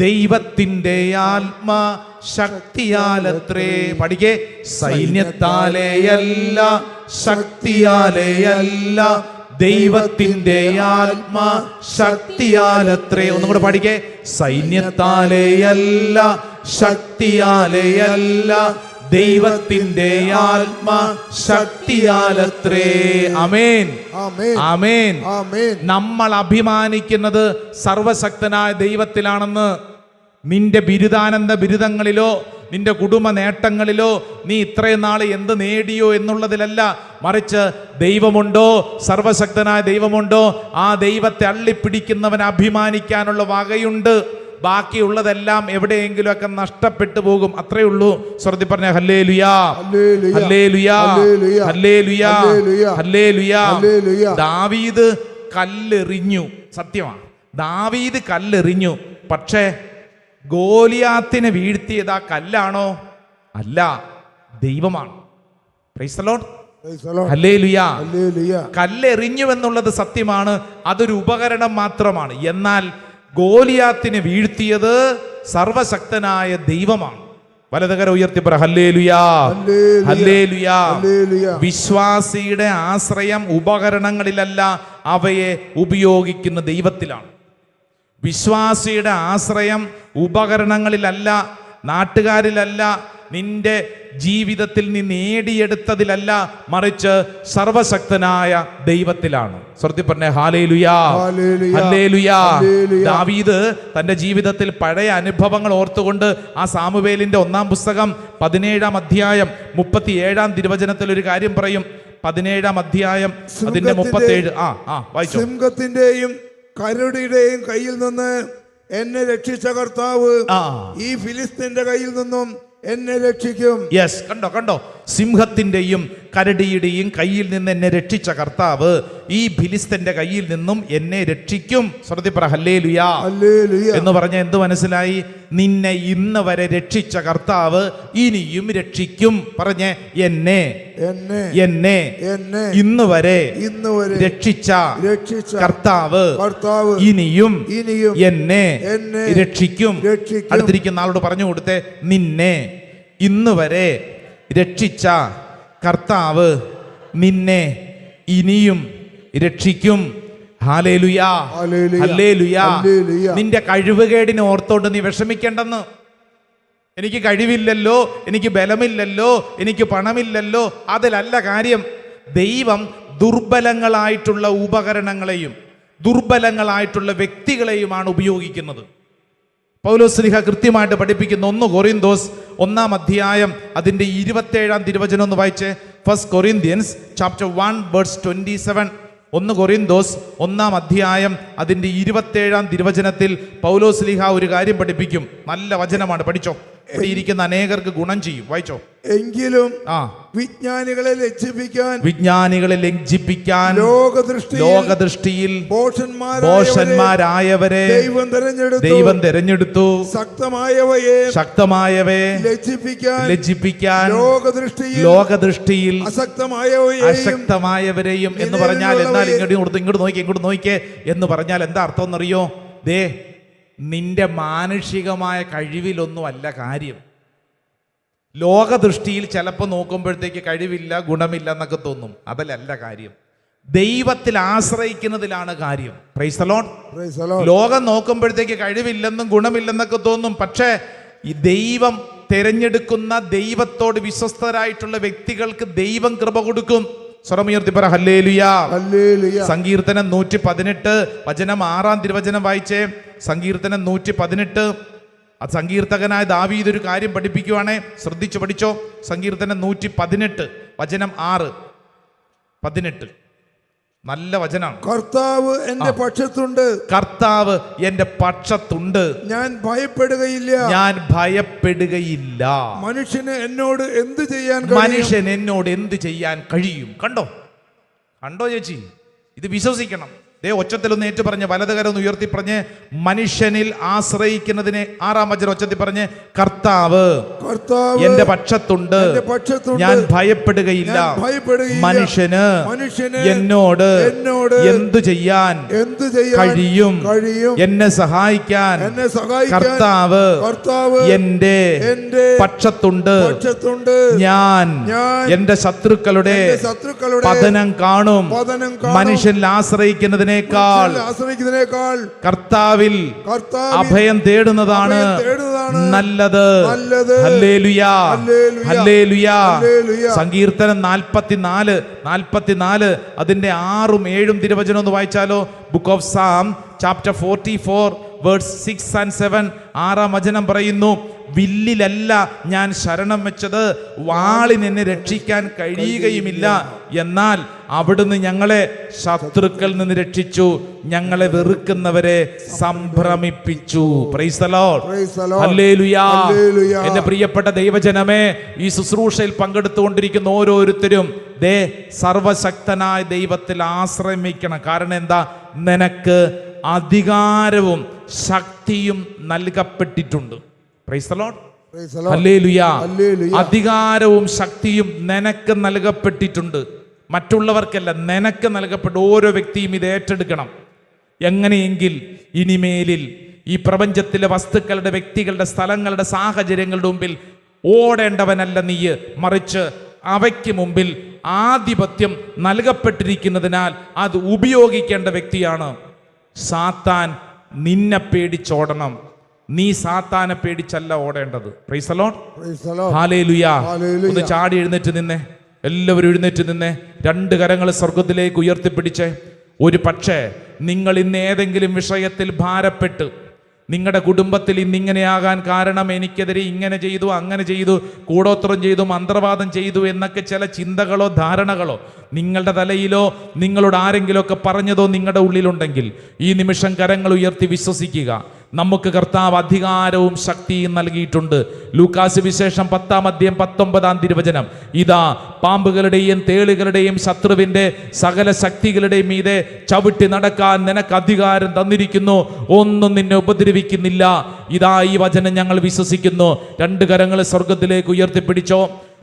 ദൈവത്തിന്റെ ആത്മാ ശക്തിയാലത്രേ. പഠിക്കേ. സൈന്യത്താലെയല്ല, ശക്തിയാലെയല്ല, ദൈവത്തിന്റെ ആത്മാ ശക്തിയാലത്രേ. ഒന്നും കൂടെ പഠിക്കേ. സൈന്യത്താലെയല്ല, ശക്തിയാലെയല്ല, ദൈവത്തിന്റെ ആത്മാ ശക്തിയാലത്രേ. ആമേൻ, ആമേൻ. നമ്മൾ അഭിമാനിക്കുന്നത് സർവശക്തനായ ദൈവത്തിലാണെന്ന്. നിന്റെ ബിരുദാനന്ദ ബിരുദങ്ങളിലോ നിന്റെ കുടുംബ നേട്ടങ്ങളിലോ നീ ഇത്രയും നാൾ എന്ത് നേടിയോ എന്നുള്ളതിലല്ല, മറിച്ച് ദൈവമുണ്ടോ, സർവശക്തനായ ദൈവമുണ്ടോ, ആ ദൈവത്തെ അള്ളിപ്പിടിക്കുന്നവൻ അഭിമാനിക്കാനുള്ള വകയുണ്ട്. ബാക്കിയുള്ളതെല്ലാം എവിടെയെങ്കിലും ഒക്കെ നഷ്ടപ്പെട്ടു പോകും. അത്രേ ഉള്ളൂ. സ്വർത്തി പറഞ്ഞ ഹല്ലേലൂയാ, ഹല്ലേലൂയാ, ഹല്ലേലൂയാ, ഹല്ലേലൂയാ. ദാവീദ് കല്ലെറിഞ്ഞു. സത്യമാണ്, ദാവീദ് കല്ലെറിഞ്ഞു. പക്ഷേ ഗോലിയാത്തിനെ വീഴ്ത്തിയത് ആ കല്ലാണോ? അല്ല, ദൈവമാണ്. Praise the Lord. ഹല്ലേലൂയാ. കല്ലെറിഞ്ഞു എന്നുള്ളത് സത്യമാണ്, അതൊരു ഉപകരണം മാത്രമാണ്. എന്നാൽ ഗോലിയാത്തിനെ വീഴ്ത്തിയത് സർവശക്തനായ ദൈവമാണ്. വലതുകര ഉയർത്തി പറ ഹല്ലേലൂയാ, ഹല്ലേലൂയാ. വിശ്വാസിയുടെ ആശ്രയം ഉപകരണങ്ങളിലല്ല, അവയെ ഉപയോഗിക്കുന്ന ദൈവത്തിലാണ്. വിശ്വാസിയുടെ ആശ്രയം ഉപകരണങ്ങളിലല്ല, നാട്ടുകാരിലല്ല, നിന്റെ ജീവിതത്തിൽ നീ നേടിയെടുത്തതിലല്ല, മറിച്ച് സർവശക്തനായ ദൈവത്തിലാണ്. സ്വർത്തി പറഞ്ഞേ ഹല്ലേലൂയാ, ഹല്ലേലൂയാ. ദാവീദ് തന്റെ ജീവിതത്തിൽ പഴയ അനുഭവങ്ങൾ ഓർത്തുകൊണ്ട് ആ സാമുവേലിന്റെ 1-ാം പുസ്തകം 17-ാം അധ്യായം 37-ാം തിരുവചനത്തിൽ ഒരു കാര്യം പറയും. 17-ാം അധ്യായം അതിന്റെ 37. വായിച്ചു. സിംഹത്തിന്റെയും കരടിയുടെയും കയ്യിൽ നിന്ന് എന്നെ രക്ഷിച്ച കർത്താവ് ഈ ഫിലിസ്തീന്റെ കയ്യിൽ നിന്നും എന്നെ രക്ഷിക്കും. യെസ്, കണ്ടോ, സിംഹത്തിന്റെയും കരടിയുടെയും കയ്യിൽ നിന്ന് എന്നെ രക്ഷിച്ച കർത്താവ് ഈ ഫിലിസ്തീന്റെ കയ്യിൽ നിന്നും എന്നെ രക്ഷിക്കും. ശ്രുതിപ്ര ഹല്ലേലൂയാ എന്ന് പറഞ്ഞ എന്ത് മനസ്സിലായി? നിന്നെ ഇന്ന് വരെ രക്ഷിച്ച കർത്താവ് ഇനിയും രക്ഷിക്കും. പറഞ്ഞേ, എന്നെ ഇന്ന് വരെ രക്ഷിച്ച കർത്താവ് ഇനിയും എന്നെ രക്ഷിക്കും. അടുത്തിരിക്കുന്ന ആളോട് പറഞ്ഞു കൊടുത്തേ, നിന്നെ ഇന്ന് വരെ രക്ഷിച്ച കർത്താവ് നിന്നെ ഇനിയും രക്ഷിക്കും. Hallelujah, hallelujah. നിന്റെ കഴിവുകേടിനെ ഓർത്തോണ്ട് നീ വിഷമിക്കേണ്ടെന്ന്. എനിക്ക് കഴിവില്ലല്ലോ, എനിക്ക് ബലമില്ലല്ലോ, എനിക്ക് പണമില്ലല്ലോ, അതിലല്ല കാര്യം. ദൈവം ദുർബലങ്ങളായിട്ടുള്ള ഉപകരണങ്ങളെയും ദുർബലങ്ങളായിട്ടുള്ള വ്യക്തികളെയുമാണ് ഉപയോഗിക്കുന്നത്. പൗലോസ്ലീഹ കൃത്യമായിട്ട് പഠിപ്പിക്കുന്ന 1 കൊറിന്തോസ് 1-ാം അധ്യായം അതിൻ്റെ 27-ാം തിരുവചനം ഒന്ന് വായിച്ചേ. 1 Corinthians chapter 1 verse 27. 1 കൊറിന്തോസ് 1-ാം അധ്യായം അതിൻ്റെ 27-ാം തിരുവചനത്തിൽ പൗലോസ്ലീഹ ഒരു കാര്യം പഠിപ്പിക്കും. നല്ല വചനമാണ്, പഠിച്ചോ. ഇവിടെ ഇരിക്കുന്ന അനേകർക്ക് ഗുണം ചെയ്യും. വായിച്ചോ. എങ്കിലും വിജ്ഞാനികളെ ലജ്ജിപ്പിക്കാൻ ലോകദൃഷ്ടിയിൽ ഭോഷന്മാരായവരെ ദൈവം തെരഞ്ഞെടുത്തു. ശക്തമായവയെ ലജ്ജിപ്പിക്കാൻ ലോകദൃഷ്ടിയിൽ അശക്തമായവരെയും എന്ന് പറഞ്ഞാൽ എന്നാൽ ഇങ്ങോട്ട് നോക്കിക്കേ എന്ന് പറഞ്ഞാൽ എന്താ അർത്ഥം എന്നറിയോ? ദേ, നിന്റെ മാനുഷികമായ കഴിവിലൊന്നും അല്ല കാര്യം. ലോകദൃഷ്ടിയിൽ ചിലപ്പോൾ നോക്കുമ്പോഴത്തേക്ക് കഴിവില്ല, ഗുണമില്ല എന്നൊക്കെ തോന്നും. അതല്ല കാര്യം. ദൈവത്തിൽ ആശ്രയിക്കുന്നതിലാണ് കാര്യം. Price the Lord. ലോകം നോക്കുമ്പോഴത്തേക്ക് കഴിവില്ലെന്നും ഗുണമില്ലെന്നൊക്കെ തോന്നും. പക്ഷേ ഈ ദൈവം തിരഞ്ഞെടുക്കുന്ന ദൈവത്തോട് വിശ്വസ്തരായിട്ടുള്ള വ്യക്തികൾക്ക് ദൈവം കൃപ കൊടുക്കും. സ്വരമുയർത്തി പറ ഹല്ലേലൂയ. സങ്കീർത്തനം 118 വചനം 6-ാം തിരുവചനം വായിച്ചേ. സങ്കീർത്തനം 118. സങ്കീർത്തകനായ ദാവീദ് ഒരു കാര്യം പഠിപ്പിക്കുവാണേ, ശ്രദ്ധിച്ചു പഠിച്ചോ. സങ്കീർത്തനം 118 വചനം 6-18. നല്ല വചനാണ്. കർത്താവ് എന്റെ പക്ഷത്തുണ്ട്, കർത്താവ് എന്റെ പക്ഷത്തുണ്ട്, ഞാൻ ഭയപ്പെടുകയില്ല. മനുഷ്യന് എന്നോട് എന്ത് ചെയ്യാൻ കഴിയും? കണ്ടോ ചേച്ചി, ഇത് വിശ്വസിക്കണം. ഒച്ചത്തിലൊന്ന് ഏറ്റു പറഞ്ഞ് വലതുകരം ഒന്ന് ഉയർത്തി പറഞ്ഞ് മനുഷ്യനിൽ ആശ്രയിക്കുന്നതിനെ 6-ാം വചനം ഒച്ചത്തിൽ പറഞ്ഞ് കർത്താവ് എന്റെ പക്ഷത്തുണ്ട്, ഞാൻ ഭയപ്പെടുകയില്ല. മനുഷ്യന് എന്നോട് എന്തു ചെയ്യാൻ കഴിയും? എന്നെ സഹായിക്കാൻ കർത്താവ് എന്റെ പക്ഷത്തുണ്ട്. ഞാൻ എന്റെ ശത്രുക്കളുടെ പതനം കാണും. മനുഷ്യനിൽ ആശ്രയിക്കുന്നതിനേക്കാൾ കർത്താവിൽ അഭയം തേടുന്നതാണ് നല്ലത്. Hallelujah, hallelujah. സങ്കീർത്തനം 44 അതിന്റെ 6-ഉം 7-ഉം തിരുവചനം ഒന്ന് വായിച്ചാലോ. Book of Psalm chapter 44 verse 6 and 7. 6-ാം വചനം പറയുന്നു, വില്ലിലല്ല ഞാൻ ശരണം വെച്ചത്, വാളിന് എന്നെ രക്ഷിക്കാൻ കഴിയുകയുമില്ല. എന്നാൽ അവിടുന്ന് ഞങ്ങളെ ശത്രുക്കളിൽ നിന്ന് രക്ഷിച്ചു, ഞങ്ങളെ വെറുക്കുന്നവരെ സംഭ്രമിപ്പിച്ചു. Praise the Lord, hallelujah. എന്റെ പ്രിയപ്പെട്ട ദൈവജനമേ, ഈ ശുശ്രൂഷയിൽ പങ്കെടുത്തുകൊണ്ടിരിക്കുന്ന ഓരോരുത്തരും സർവശക്തനായ ദൈവത്തിൽ ആശ്രയിക്കണം. കാരണം എന്താ? നിനക്ക് അധികാരവും ശക്തിയും നൽകപ്പെട്ടിട്ടുണ്ട്. Praise the Lord, hallelujah. അധികാരവും ശക്തിയും നിനക്ക് നൽകപ്പെട്ടിട്ടുണ്ട്. മറ്റുള്ളവർക്കല്ല, നിനക്ക് നൽകപ്പെട്ട ഓരോ വ്യക്തിയും ഇത് ഏറ്റെടുക്കണം. എങ്ങനെയെങ്കിൽ ഇനിമേലിൽ ഈ പ്രപഞ്ചത്തിലെ വസ്തുക്കളുടെ, വ്യക്തികളുടെ, സ്ഥലങ്ങളുടെ, സാഹചര്യങ്ങളുടെ മുമ്പിൽ ഓടേണ്ടവനല്ല നീ, മറിച്ച് അവയ്ക്ക് മുമ്പിൽ ആധിപത്യം നൽകപ്പെട്ടിരിക്കുന്നതിനാൽ അത് ഉപയോഗിക്കേണ്ട വ്യക്തിയാണ്. സാത്താൻ നിന്നെ പേടിച്ചോടണം, നീ സാത്താനെ പേടിച്ചല്ല ഓടേണ്ടത്. Praise the Lord, hallelujah. ഒന്ന് ചാടി എഴുന്നേറ്റ് നിന്നേ, എല്ലാവരും എഴുന്നേറ്റ് നിന്നേ, 2 കരങ്ങൾ സ്വർഗത്തിലേക്ക് ഉയർത്തിപ്പിടിച്ചേ. ഒരു പക്ഷേ നിങ്ങൾ ഇന്ന് ഏതെങ്കിലും വിഷയത്തിൽ ഭാരപ്പെട്ട്, നിങ്ങളുടെ കുടുംബത്തിൽ ഇന്നിങ്ങനെയാകാൻ കാരണം എനിക്കെതിരെ ഇങ്ങനെ ചെയ്തു, അങ്ങനെ ചെയ്തു, കൂടോത്രം ചെയ്തു, മന്ത്രവാദം ചെയ്തു എന്നൊക്കെ ചില ചിന്തകളോ ധാരണകളോ നിങ്ങളുടെ തലയിലോ നിങ്ങളോട് ആരെങ്കിലുമൊക്കെ പറഞ്ഞതോ നിങ്ങളുടെ ഉള്ളിലുണ്ടെങ്കിൽ ഈ നിമിഷം കരങ്ങൾ ഉയർത്തി വിശ്വസിക്കുക. നമുക്ക് കർത്താവ് അധികാരവും ശക്തിയും നൽകിയിട്ടുണ്ട്. ലൂക്കാസ് വിശേഷം 10-ാം അധ്യായം 19-ാം തിരുവചനം, ഇതാ പാമ്പുകളുടെയും തേളുകളുടെയും ശത്രുവിന്റെ സകല ശക്തികളുടെയും മീതെ ചവിട്ടി നടക്കാൻ നിനക്ക് അധികാരം തന്നിരിക്കുന്നു, ഒന്നും നിന്നെ ഉപദ്രവിക്കുന്നില്ല. ഇതാ ഈ വചനം ഞങ്ങൾ വിശ്വസിക്കുന്നു. 2 കരങ്ങൾ സ്വർഗത്തിലേക്ക് ഉയർത്തിപ്പിടിച്ചോ.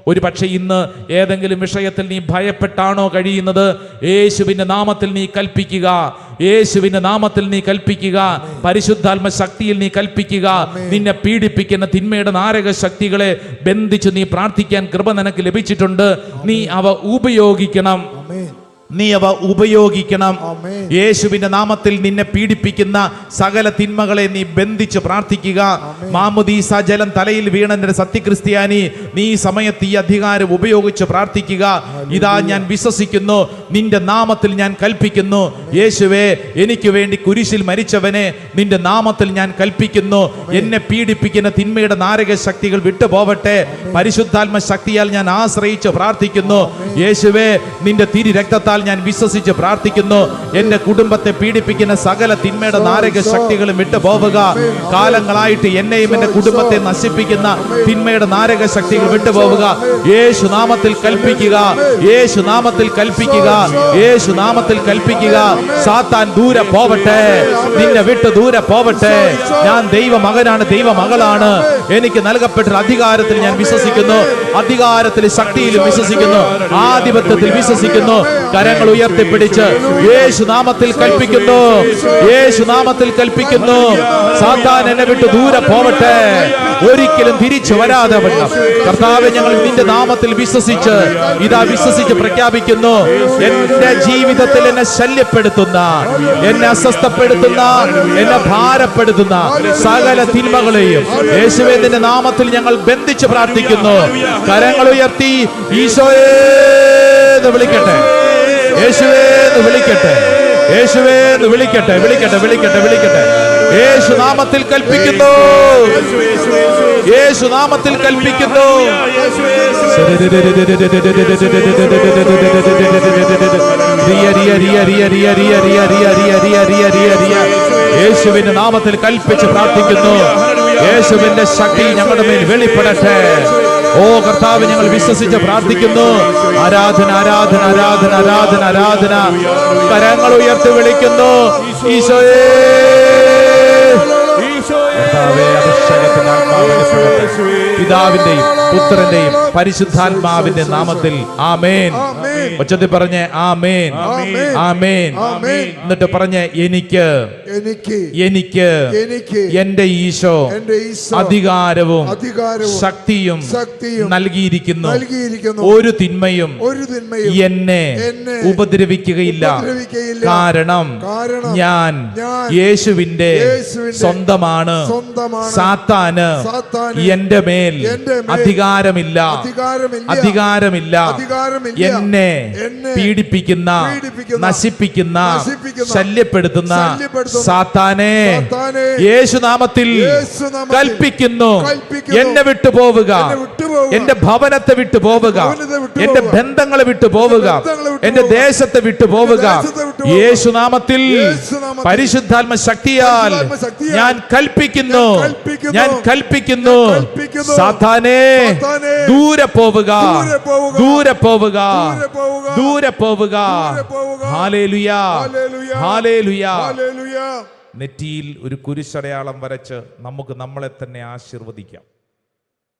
ഒരു പക്ഷേ ഇന്ന് ഏതെങ്കിലും വിഷയത്തിൽ നീ ഭയപ്പെട്ടാണോ കഴിയുന്നത്? യേശുവിന്റെ നാമത്തിൽ നീ കൽപ്പിക്കുക, യേശുവിന്റെ നാമത്തിൽ നീ കൽപ്പിക്കുക, പരിശുദ്ധാത്മ ശക്തിയിൽ നീ കൽപ്പിക്കുക. നിന്നെ പീഡിപ്പിക്കുന്ന തിന്മയുടെ നാരക ശക്തികളെ ബന്ധിച്ച് നീ പ്രാർത്ഥിക്കാൻ കൃപ നിനക്ക് ലഭിച്ചിട്ടുണ്ട്. നീ അവ ഉപയോഗിക്കണം, നീ അവ ഉപയോഗിക്കണം. യേശുവിന്റെ നാമത്തിൽ നിന്നെ പീഡിപ്പിക്കുന്ന സകല തിന്മകളെ നീ ബന്ധിച്ച് പ്രാർത്ഥിക്കുക. മാമുദീസ ജലം തലയിൽ വീണന്റെ സത്യക്രിസ്ത്യാനി, നീ ഈ സമയത്ത് ഈ അധികാരം ഉപയോഗിച്ച് പ്രാർത്ഥിക്കുക. ഇതാ ഞാൻ വിശ്വസിക്കുന്നു, നിന്റെ നാമത്തിൽ ഞാൻ കൽപ്പിക്കുന്നു. യേശുവേ, എനിക്ക് വേണ്ടി കുരിശിൽ മരിച്ചവനെ, നിന്റെ നാമത്തിൽ ഞാൻ കൽപ്പിക്കുന്നു. എന്നെ പീഡിപ്പിക്കുന്ന തിന്മയുടെ നാരക ശക്തികൾ വിട്ടുപോവട്ടെ. പരിശുദ്ധാത്മ ശക്തിയാൽ ഞാൻ ആശ്രയിച്ച് പ്രാർത്ഥിക്കുന്നു. യേശുവേ, നിന്റെ തിരി രക്തത്താൽ ഞാൻ വിശ്വസിച്ച് പ്രാർത്ഥിക്കുന്നു. എന്റെ കുടുംബത്തെ പീഡിപ്പിക്കുന്ന സകല തിന്മയുടെ നാരക ശക്തികളും വിട്ടുപോവുക. കാലങ്ങളായിട്ട് എന്നെയും എന്റെ കുടുംബത്തെ നശിപ്പിക്കുന്ന തിന്മയുടെ നാരക ശക്തികൾ വിട്ടുപോവുക. യേശു നാമത്തിൽ കൽപ്പിക്കുക, യേശു നാമത്തിൽ കൽപ്പിക്കുക, യേശു നാമത്തിൽ കൽപ്പിക്കുക. സാത്താൻ ദൂരെ പോവട്ടെ, നിന്നെ വിട്ട് ദൂരെ പോവട്ടെ. ഞാൻ ദൈവമകനാണ്, ദൈവമകളാണ്. എനിക്ക് നൽകപ്പെട്ട അധികാരത്തിൽ ഞാൻ വിശ്വസിക്കുന്നു, അധികാരത്തിൽ ശക്തിയിലും വിശ്വസിക്കുന്നു, ആധിപത്യത്തിൽ വിശ്വസിക്കുന്നു. കരങ്ങൾ ഉയർത്തിപ്പിടിച്ച് യേശു നാമത്തിൽ കൽപ്പിക്കുന്നു, യേശു നാമത്തിൽ കൽപ്പിക്കുന്നു. സാത്താൻ എന്നെ വിട്ട് ദൂരെ പോവട്ടെ, ഒരിക്കലും തിരിച്ചു വരാതെ വണ്ണം. കർത്താവേ, ഞങ്ങൾ നിന്റെ നാമത്തിൽ വിശ്വസിച്ച് ഇതാ വിശ്വസിച്ച് പ്രഖ്യാപിക്കുന്നു. എന്റെ ജീവിതത്തിൽ എന്നെ ശല്യപ്പെടുത്തുന്ന, എന്നെ അസ്വസ്ഥപ്പെടുത്തുന്ന, എന്നെ ഭാരപ്പെടുത്തുന്ന സകല തിന്മകളെയും യേശുവേ നിന്റെ നാമത്തിൽ ഞങ്ങൾ ബന്ധിച്ച് പ്രാർത്ഥിക്കുന്നു. കരങ്ങൾ ഉയർത്തി ഈശോയെ എന്ന് വിളിക്കട്ടെ, യേശുവേ എന്ന് വിളിക്കട്ടെ, യേശുവേ എന്ന് വിളിക്കട്ടെ, വിളിക്കട്ടെ, വിളിക്കട്ടെ, വിളിക്കട്ടെ. യേശു നാമത്തിൽ കൽപ്പിക്കുന്നു, യേശു നാമത്തിൽ കൽപ്പിക്കുന്നു. യേശുവിന്റെ നാമത്തിൽ കൽപ്പിച്ച് പ്രാർത്ഥിക്കുന്നു. യേശുവിന്റെ ശക്തി ഞങ്ങളുടെ മേൽ വെളിപ്പെടട്ടെ. ഓ കർത്താവ്, ഞങ്ങൾ വിശ്വസിച്ച് പ്രാർത്ഥിക്കുന്നു. ആരാധന, ആരാധന, ആരാധന, ആരാധന, ആരാധന. കരങ്ങൾ ഉയർത്തി വിളിക്കുന്നു. ഈശോയേ, പിതാവിന്റെയും പുത്രന്റെയും പരിശുദ്ധാത്മാവിന്റെ നാമത്തിൽ ആമേൻ. ഉച്ചത്തിൽ പറഞ്ഞേ ആമേൻ, ആമേൻ. എന്നിട്ട് പറഞ്ഞേ എനിക്ക് എന്റെ ഈശോ അധികാരവും ശക്തിയും നൽകിയിരിക്കുന്നു. ഒരു തിന്മയും എന്നെ ഉപദ്രവിക്കുകയില്ല. കാരണം ഞാൻ യേശുവിന്റെ സ്വന്തമാണ്. സാത്താന് എന്റെ മേൽ അധികാരമില്ല, അധികാരമില്ല. എന്നെ പീഡിപ്പിക്കുന്ന, നശിപ്പിക്കുന്ന, ശല്യപ്പെടുത്തുന്ന സാത്താനെ യേശുനാമത്തിൽ കൽപ്പിക്കുന്നു. എന്നെ വിട്ടു പോവുക, എന്റെ ഭവനത്തെ വിട്ടു പോവുക, എന്റെ ബന്ധങ്ങളെ വിട്ടു പോവുക, എന്റെ ദേശത്തെ വിട്ടു പോവുക. യേശുനാമത്തിൽ പരിശുദ്ധാത്മ ശക്തിയാൽ ഞാൻ കൽപ്പിക്കുന്നു, ഞാൻ കൽപ്പിക്കുന്നു. സാത്താനെ ദൂരെ പോവുക, ദൂരെ പോവുക, ദൂരെ പോവുക. Hallelujah, hallelujah. നെറ്റിയിൽ ഒരു കുരിശടയാളം വരച്ച് നമുക്ക് നമ്മളെ തന്നെ ആശീർവദിക്കാം.